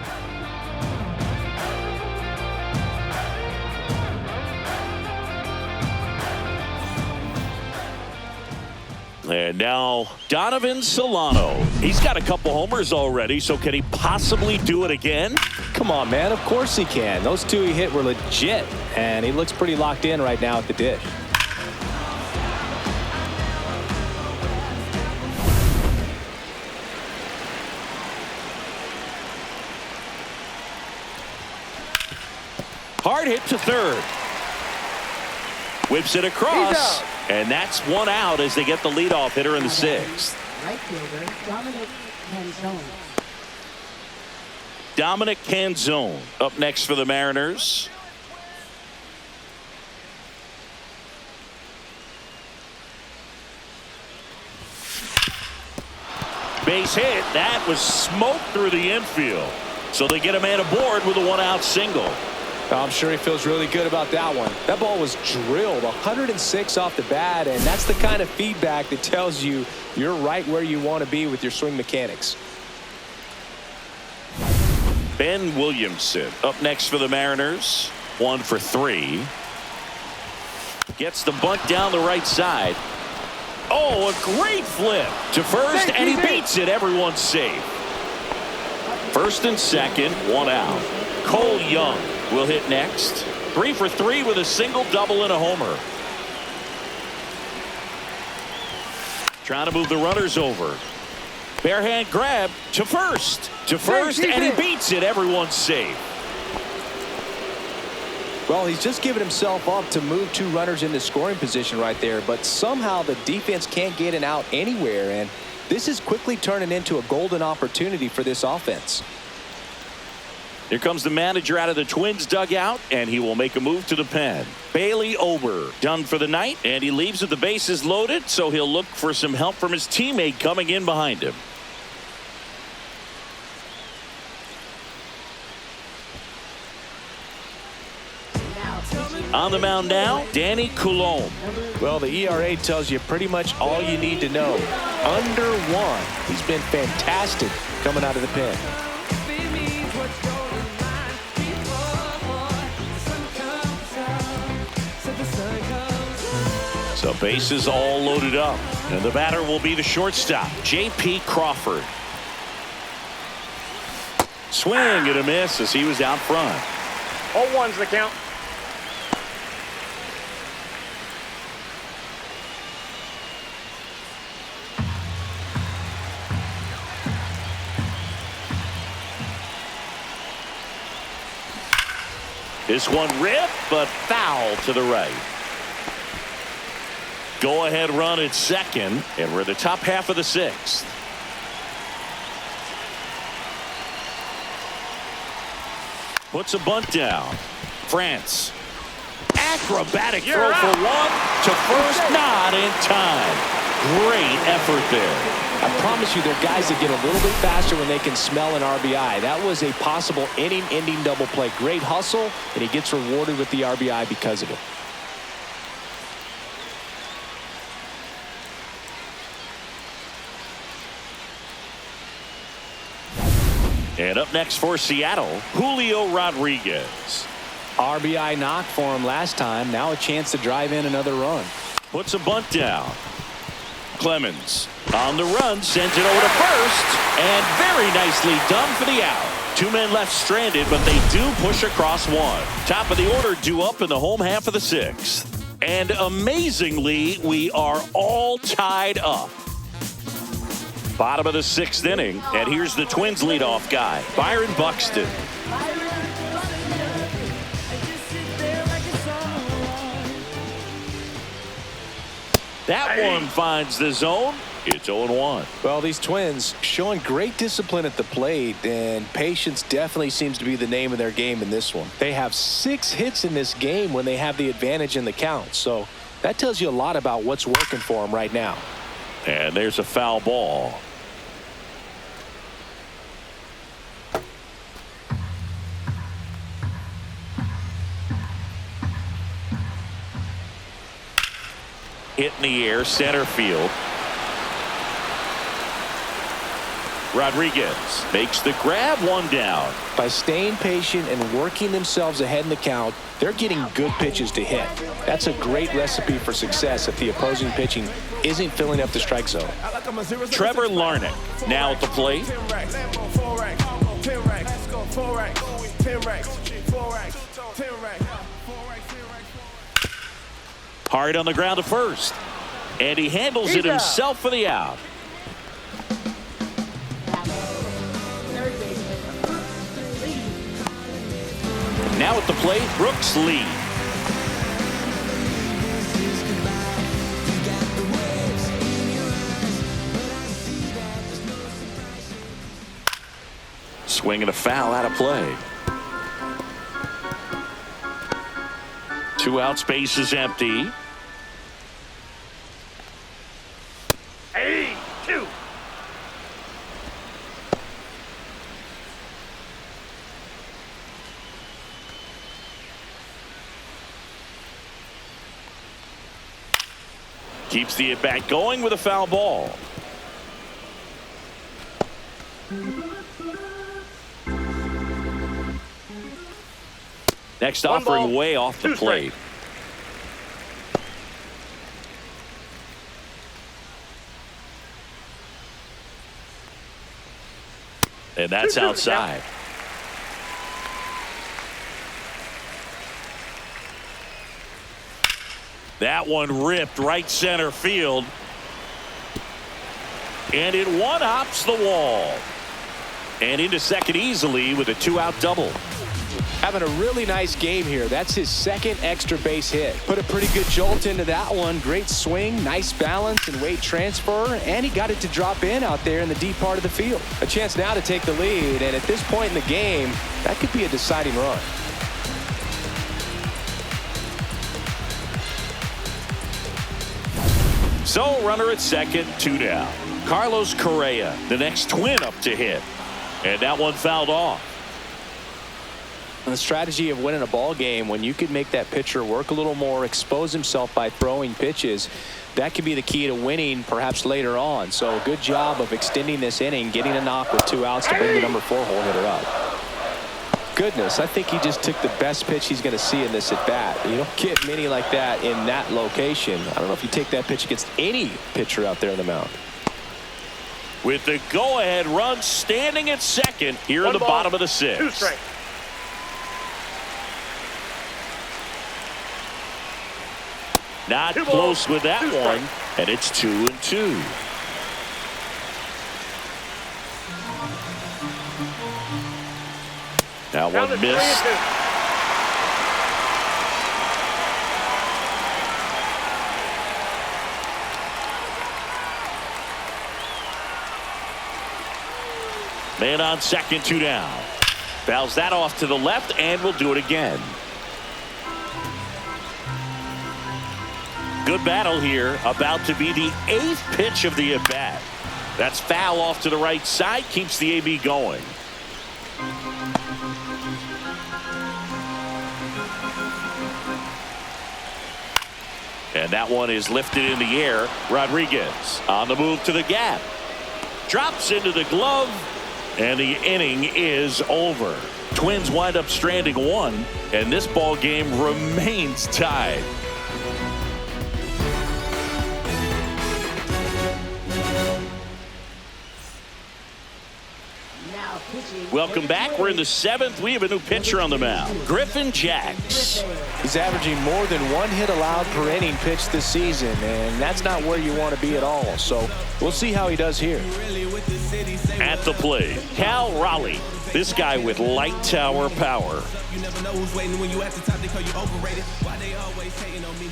And now Donovan Solano. He's got a couple homers already, so can he possibly do it again? Come on, man. Of course he can. Those 2 he hit were legit, and he looks pretty locked in right now at the dish. Hard hit to third. Whips it across, and that's 1 out as they get the leadoff hitter in the 6th. Right fielder, Dominic Canzone. Dominic Canzone up next for the Mariners. Base hit. That was smoked through the infield. So they get a man aboard with a 1-out single. I'm sure he feels really good about that one. That ball was drilled 106 off the bat, and that's the kind of feedback that tells you you're right where you want to be with your swing mechanics. Ben Williamson up next for the Mariners. 1 for 3. Gets the bunt down the right side. Oh, a great flip to first, and he beats it. Everyone's safe. First and second, 1 out. Cole Young will hit next. 3 for 3 with a single, double, and a homer. Trying to move the runners over. Bare hand grab to first. And he beats it. Everyone's safe. Well, he's just given himself up to move 2 runners into scoring position right there, but somehow the defense can't get an out anywhere, and this is quickly turning into a golden opportunity for this offense. Here comes the manager out of the Twins dugout, and he will make a move to the pen. Bailey Ober done for the night, and he leaves with the bases loaded, so he'll look for some help from his teammate coming in behind him. On the mound now, Danny Coulombe. Well, the ERA tells you pretty much all you need to know. Under 1. He's been fantastic coming out of the pen. So bases all loaded up. And the batter will be the shortstop, J.P. Crawford. Swing and a miss as he was out front. 0-1's the count. This one ripped, but foul to the right. Go-ahead run at second, and we're in the top half of the sixth. Puts a bunt down. France. Acrobatic throw for one to first, not in time. Great effort there. I promise you, there are guys that get a little bit faster when they can smell an RBI. That was a possible inning-ending double play. Great hustle, and he gets rewarded with the RBI because of it. And up next for Seattle, Julio Rodriguez. RBI knock for him last time. Now a chance to drive in another run. Puts a bunt down. Clemens on the run, sends it over to first, and very nicely done for the out. Two men left stranded, but they do push across one. Top of the order due up in the home half of the sixth. And amazingly, we are all tied up. Bottom of the sixth inning, and here's the Twins leadoff guy, Byron Buxton. That one finds the zone. It's 0-1. Well, these Twins showing great discipline at the plate, and patience definitely seems to be the name of their game in this one. They have 6 hits in this game when they have the advantage in the count, so that tells you a lot about what's working for them right now. And there's a foul ball. Hit in the air, center field. Rodriguez makes the grab, one down. By staying patient and working themselves ahead in the count, they're getting good pitches to hit. That's a great recipe for success if the opposing pitching isn't filling up the strike zone. Trevor Larnach now at the plate. Hard on the ground to first. And he handles it himself for the out. Now at the plate, Brooks Lee. Swing and a foul out of play. 2 outs, base is empty. 2. Keeps the at-bat going with a foul ball. Next offering way off the plate. And that's outside. That one ripped right center field. And it one-hops the wall. And into second easily with a 2-out double. Having a really nice game here. That's his second extra base hit. Put a pretty good jolt into that one. Great swing, nice balance and weight transfer, and he got it to drop in out there in the deep part of the field. A chance now to take the lead, and at this point in the game, that could be a deciding run. So runner at second, 2 down. Carlos Correa, the next Twin up to hit. And that one fouled off. And the strategy of winning a ball game, when you could make that pitcher work a little more, expose himself by throwing pitches, that could be the key to winning perhaps later on. So good job of extending this inning, getting a knock with 2 outs to bring the number 4 hole hitter up. goodness. I think he just took the best pitch he's going to see in this at bat. You don't get many like that in that location. I don't know if you take that pitch against any pitcher out there on the mound. With the go-ahead run standing at second here in the bottom of the 6th. 2 strikes. Not close with that one, and it's 2-2. That one missed. Man on second, 2 down. Fouls that off to the left, and will do it again. Good battle here. About to be the 8th pitch of the at-bat. That's foul off to the right side. Keeps the AB going. And that one is lifted in the air. Rodriguez on the move to the gap. Drops into the glove. And the inning is over. Twins wind up stranding 1. And this ball game remains tied. Welcome back. We're in the 7th. We have a new pitcher on the mound. Griffin Jacks. He's averaging more than 1 hit allowed per inning pitched this season, and that's not where you want to be at all. So we'll see how he does here. At the plate, Cal Raleigh. This guy with light tower power. You never know who's waiting when you at the top. They call you overrated. Why they always hating on me?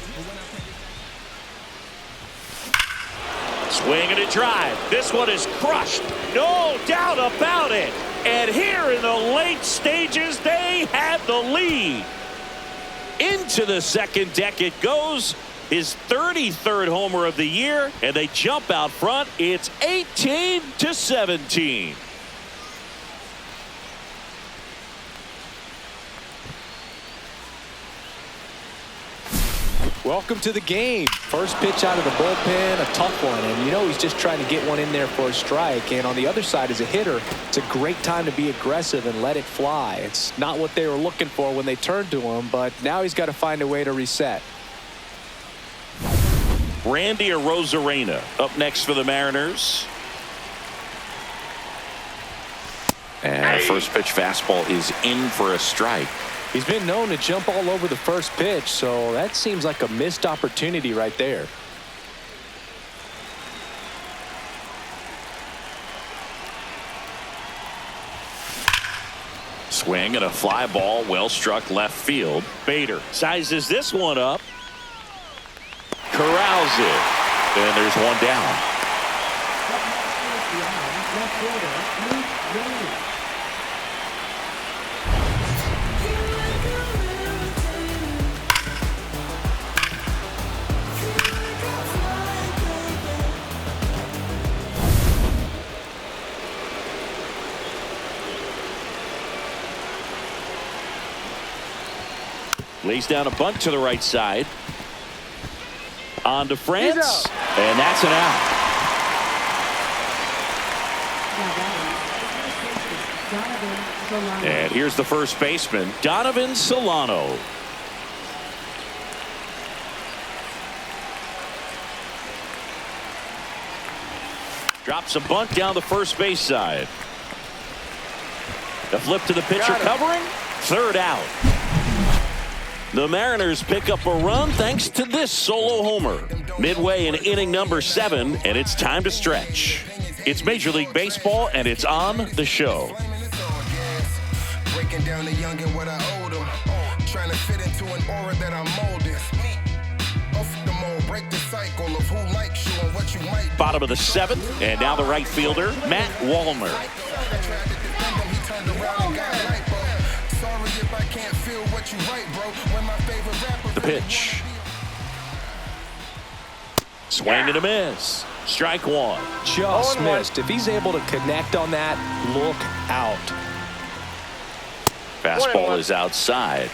Swing and a drive. This one is crushed. No doubt about it. And here in the late stages, they have the lead. Into the 2nd deck it goes. His 33rd homer of the year, and they jump out front. It's 18-17. Welcome to the game. First pitch out of the bullpen, a tough one, and you know he's just trying to get one in there for a strike. And on the other side, as a hitter, it's a great time to be aggressive and let it fly. It's not what they were looking for when they turned to him, but now he's got to find a way to reset. Randy Arozarena up next for the Mariners. And first pitch fastball is in for a strike. He's been known to jump all over the first pitch, so that seems like a missed opportunity right there. Swing and a fly ball, well struck left field. Bader sizes this one up. Corrals it. And there's one down. Lays down a bunt to the right side. On to France. And that's an out. And here's the first baseman, Donovan Solano. Drops a bunt down the first base side. The flip to the pitcher covering. 3rd out. The Mariners pick up a run thanks to this solo homer. Midway in inning number 7, and it's time to stretch. It's Major League Baseball, and it's on the show. Breaking down the young and what I owe them. Trying to fit into an aura that I'm molded. Off the mold, break the cycle of who likes you and what you might. Bottom of the 7th, and now the right fielder, Matt Wallner. The pitch. Swing and a miss. Strike 1. Just missed. If he's able to connect on that, look out. Fastball is outside.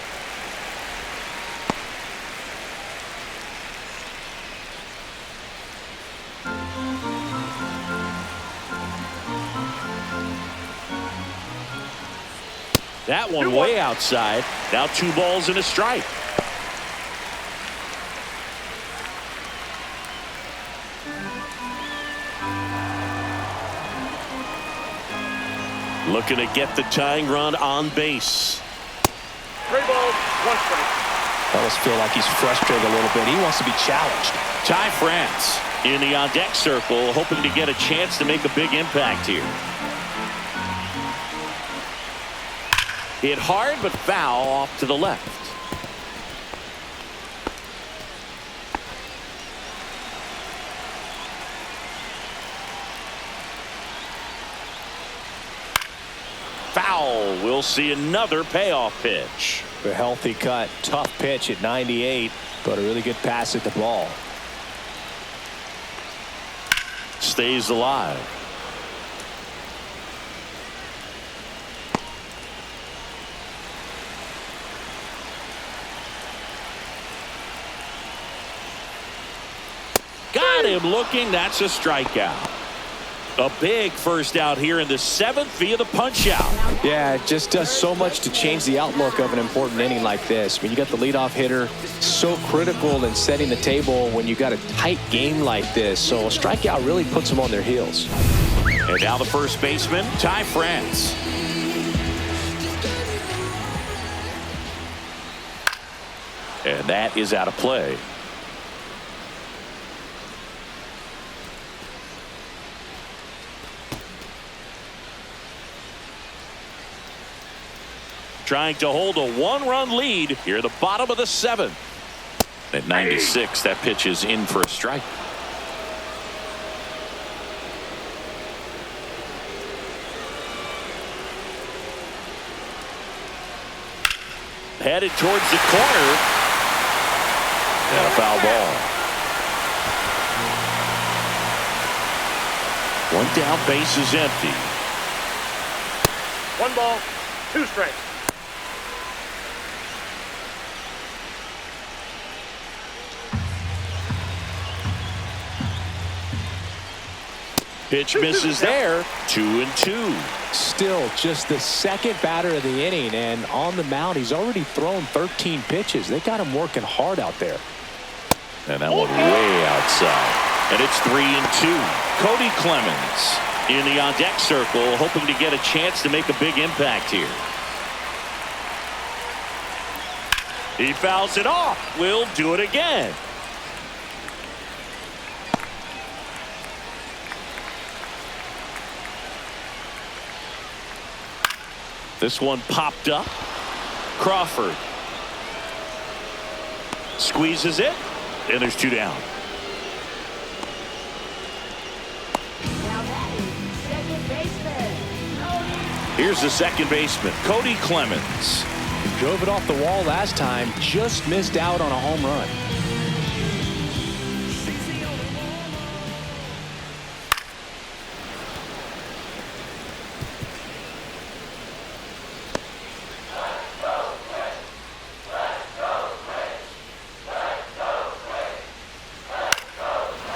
That one way outside. Now 2 balls and a strike. Looking to get the tying run on base. 3 balls, 1 strike. Almost feel like he's frustrated a little bit. He wants to be challenged. Ty France in the on-deck circle, hoping to get a chance to make a big impact here. Hit hard, but foul off to the left. Foul. We'll see another payoff pitch. A healthy cut. Tough pitch at 98, but a really good pass at the ball. Stays alive. Got him looking. That's a strikeout. A big first out here in the 7th via the punch out. Yeah, it just does so much to change the outlook of an important inning like this. I mean, you got the leadoff hitter, so critical in setting the table when you got a tight game like this. So a strikeout really puts them on their heels. And now the first baseman, Ty France. And that is out of play. Trying to hold a 1-run lead here at the bottom of the 7th. At 96, that pitch is in for a strike. Headed towards the corner. And a foul ball. 1 down, base is empty. 1 ball, 2 strikes. Pitch misses there. 2-2. Still just the 2nd batter of the inning, and on the mound he's already thrown 13 pitches. They got him working hard out there. And that one way outside. And it's 3-2. Cody Clemens in the on-deck circle, hoping to get a chance to make a big impact here. He fouls it off. We'll do it again. This one popped up. Crawford squeezes it, and there's 2 down. Now batting, second baseman, Cody. Here's the second baseman, Cody Clemens. Drove it off the wall last time, just missed out on a home run.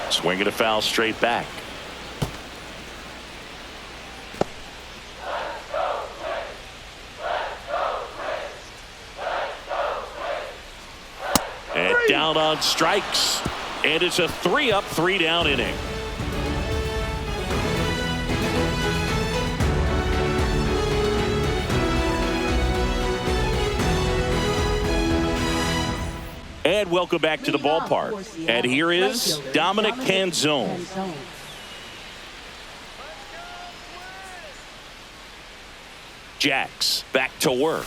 Swinging a foul straight back. And down on strikes. And it's a 3-up, 3-down inning. And welcome back to the ballpark. And here is Dominic Canzone. Jacks back to work.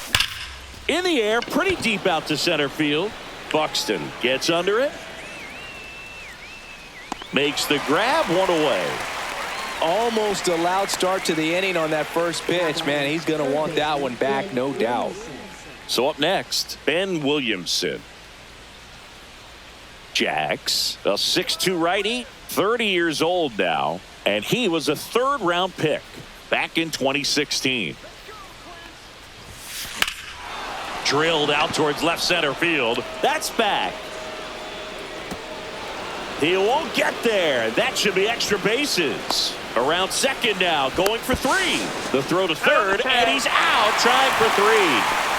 In the air, pretty deep out to center field. Buxton gets under it. Makes the grab, 1 away. Almost a loud start to the inning on that first pitch. Man, he's going to want that one back, no doubt. So up next, Ben Williamson. Jacks, a 6'2" righty, 30 years old now, and he was a 3rd-round pick back in 2016. Drilled out towards left center field. That's back. He won't get there. That should be extra bases. Around second now, going for 3. The throw to third, and he's out, trying for 3.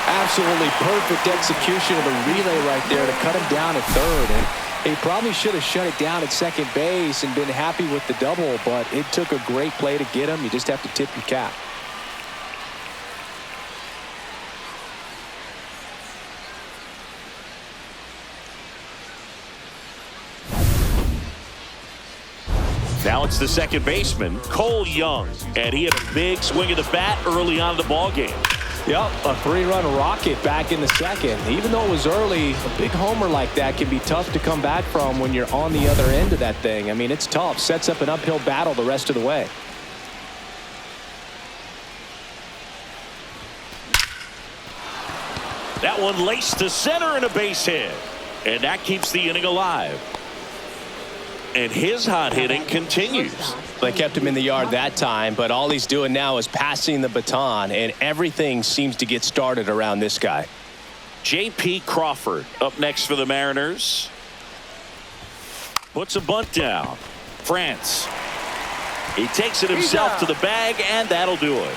Absolutely perfect execution of the relay right there to cut him down at third. And he probably should have shut it down at second base and been happy with the double, but it took a great play to get him. You just have to tip your cap. Now it's the second baseman, Cole Young, and he had a big swing of the bat early on in the ball game. Yep, a 3-run rocket back in the second. Even though it was early, a big homer like that can be tough to come back from when you're on the other end of that thing. I mean, it's tough. Sets up an uphill battle the rest of the way. That one laced to center and a base hit. And that keeps the inning alive. And his hot hitting continues. They kept him in the yard that time, but all he's doing now is passing the baton, and everything seems to get started around this guy. J.P. Crawford up next for the Mariners. Puts a bunt down. France. He takes it himself to the bag, and that'll do it.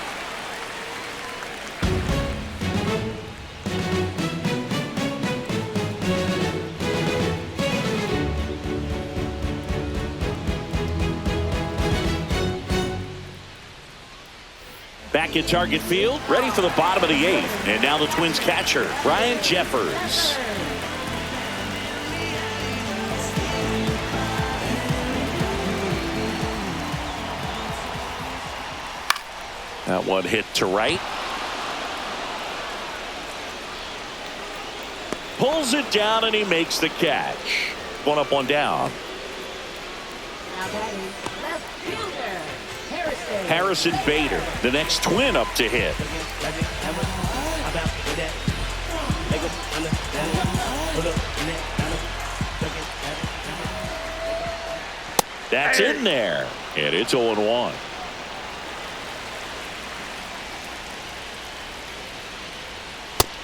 Back at Target Field, ready for the bottom of the 8th. And now the Twins catcher, Ryan Jeffers. That one hit to right. Pulls it down and he makes the catch. One up, one down. Now batting, left fielder, Harrison Bader, the next Twin up to hit. That's in there, and it's 0-1.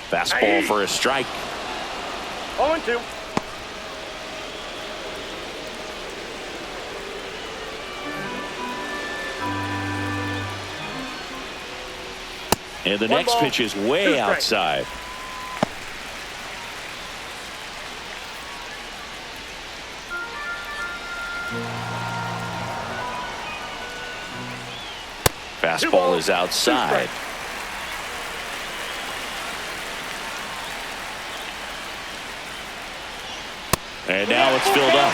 Fastball for a strike. 0-2. And the next pitch is way outside. Fastball is outside. And now it's filled up.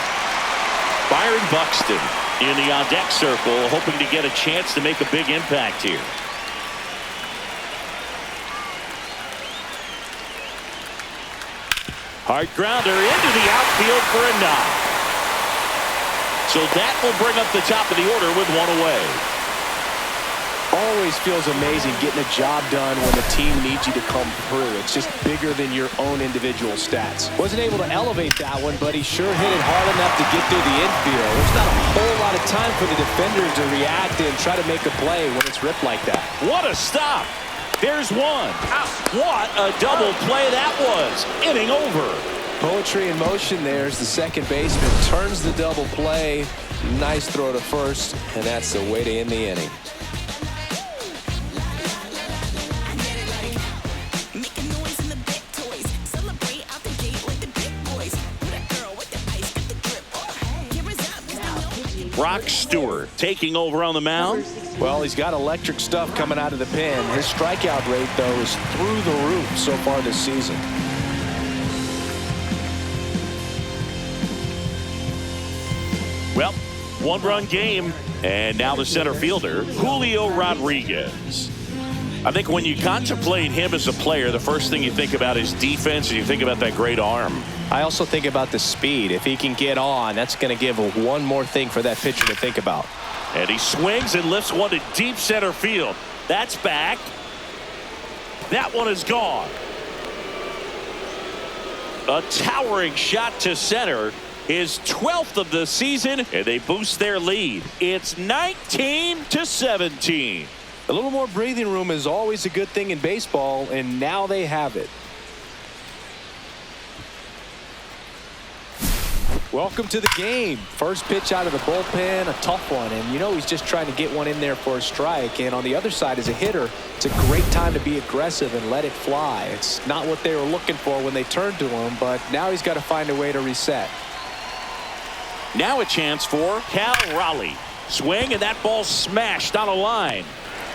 Byron Buxton in the on-deck circle, hoping to get a chance to make a big impact here. Hard grounder into the outfield for a knock. So that will bring up the top of the order with one away. Always feels amazing getting a job done when the team needs you to come through. It's just bigger than your own individual stats. Wasn't able to elevate that one, but he sure hit it hard enough to get through the infield. There's not a whole lot of time for the defenders to react and try to make a play when it's ripped like that. What a stop. There's one. What a double play that was. Inning over. Poetry in motion there as the second baseman turns the double play. Nice throw to first, and that's the way to end the inning. Brock Stewart taking over on the mound. Well, he's got electric stuff coming out of the pen. His strikeout rate, though, is through the roof so far this season. Well, one-run game, and now the center fielder, Julio Rodriguez. I think when you contemplate him as a player, the first thing you think about is defense, and you think about that great arm. I also think about the speed. If he can get on, that's going to give one more thing for that pitcher to think about. And he swings and lifts one to deep center field. That's back. That one is gone. A towering shot to center. His 12th of the season, and they boost their lead. It's 19-17. A little more breathing room is always a good thing in baseball, and now they have it. Welcome to the game. First pitch out of the bullpen, a tough one. And you know he's just trying to get one in there for a strike. And on the other side, as a hitter, it's a great time to be aggressive and let it fly. It's not what they were looking for when they turned to him, but now he's got to find a way to reset. Now a chance for Cal Raleigh. Swing, and that ball smashed on a line.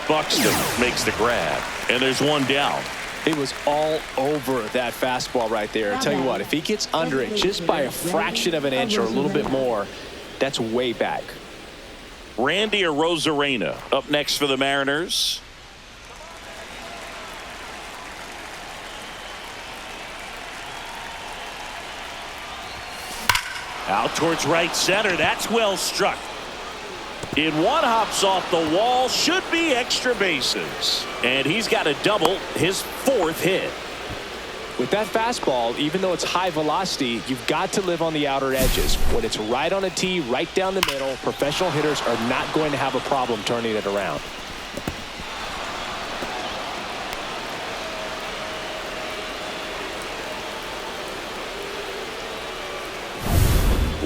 Buxton makes the grab, and there's one down. He was all over that fastball right there. I tell you what, if he gets under it just by a fraction of an inch or a little bit more, that's way back. Randy Arozarena up next for the Mariners. Out towards right center. That's well struck. In one, hops off the wall, should be extra bases. And he's got a double, his 4th hit. With that fastball, even though it's high velocity, you've got to live on the outer edges. When it's right on a tee, right down the middle, professional hitters are not going to have a problem turning it around.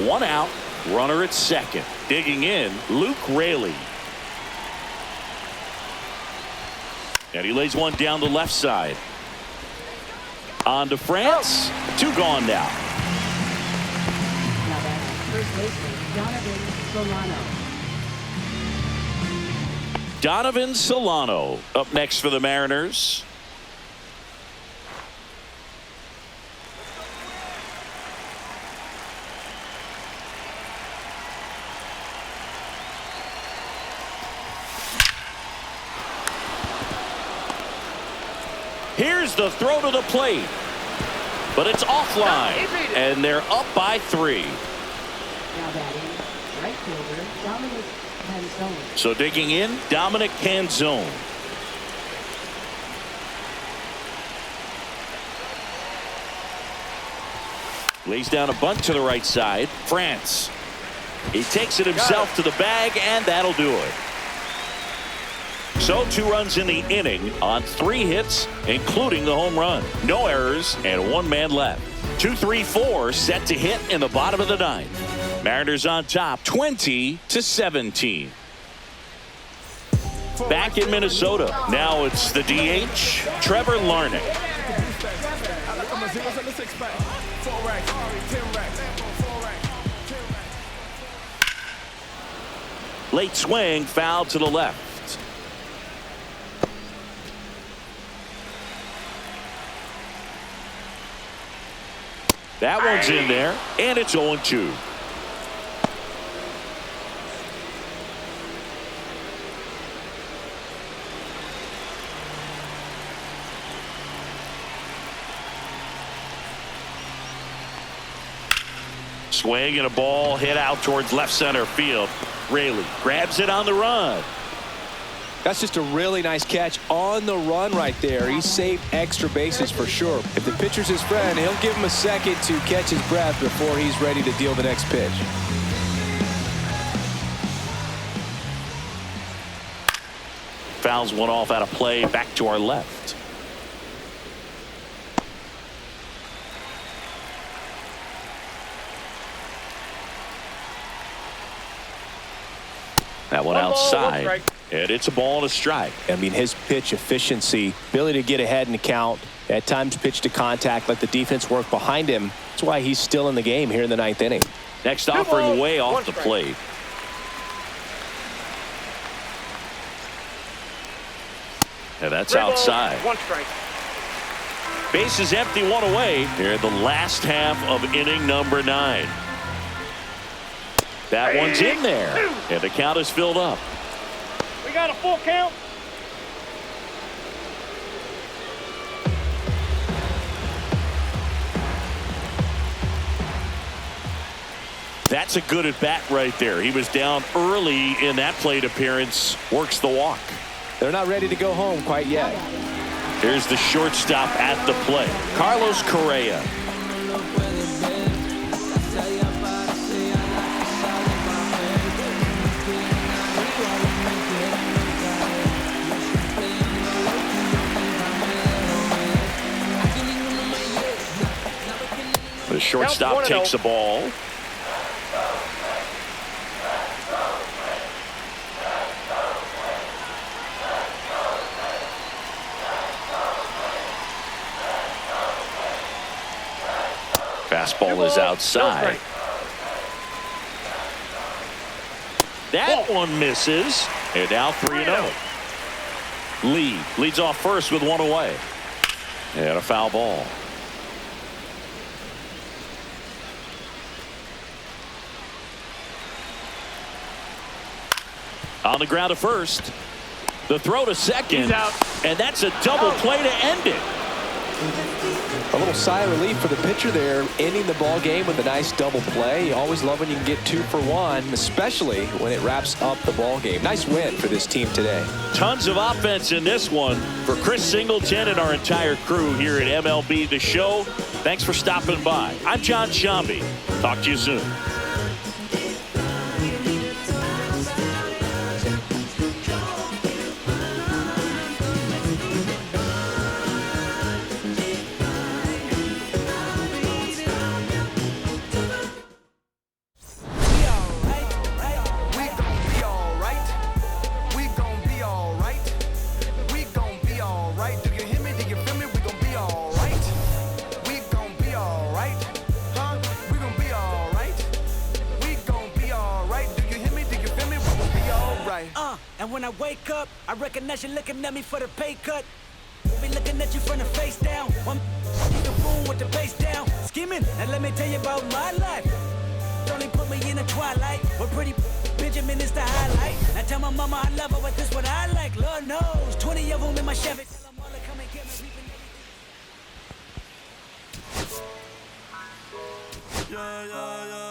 One out, runner at second. Digging in, Luke Raley. And he lays one down the left side. On to France. 2 gone now. Now that's first baseman Donovan Solano. Donovan Solano up next for the Mariners. Here's the throw to the plate, but it's offline, and they're up by 3. Now batting right fielder Dominic Canzone. So digging in, Dominic Canzone. Lays down a bunt to the right side. France. He takes it himself to the bag, and that'll do it. So 2 runs in the inning on 3 hits, including the home run. No errors and 1 man left. 2-3-4 set to hit in the bottom of the 9th. Mariners on top 20-17. Back in Minnesota. Now it's the DH, Trevor Larnach. Late swing, foul to the left. That one's in there, and it's 0-2. Swing and a ball hit out towards left center field. Raley grabs it on the run. That's just a really nice catch on the run right there. He saved extra bases for sure. If the pitcher's his friend, he'll give him a second to catch his breath before he's ready to deal the next pitch. Fouls one off out of play, back to our left. That one outside, and it's a ball and a strike. I mean, his pitch efficiency, ability to get ahead in the count, at times pitch to contact, let the defense work behind him. That's why he's still in the game here in the 9th inning. Next offering way off the plate. And that's outside. 1 strike. Base is empty, 1 away here in the last half of inning number 9. That one's in there, and the count is filled up. We got a full count. That's a good at bat right there. He was down early in that plate appearance, works the walk. They're not ready to go home quite yet. Here's the shortstop at the plate, Carlos Correa. The shortstop takes the ball. Fastball is outside. That one misses. And now 3-0. Lee leads off first with one away. And a foul ball. On the ground to first. The throw to second. And that's a double play to end it. A little sigh of relief for the pitcher there, ending the ball game with a nice double play. You always love when you can get 2 for 1, especially when it wraps up the ball game. Nice win for this team today. Tons of offense in this one for Chris Singleton and our entire crew here at MLB The Show. Thanks for stopping by. I'm John Shambi. Talk to you soon. And when I wake up, I recognize you looking at me for the pay cut. Be looking at you from the face down. One in the room with the bass down. Skimming, and let me tell you about my life. Only put me in the twilight. But pretty Benjamin is the highlight. I tell my mama I love her, but this what I like. Lord knows, 20 of them in my Chevy. Tell them all to come and get me. Yeah, yeah, yeah.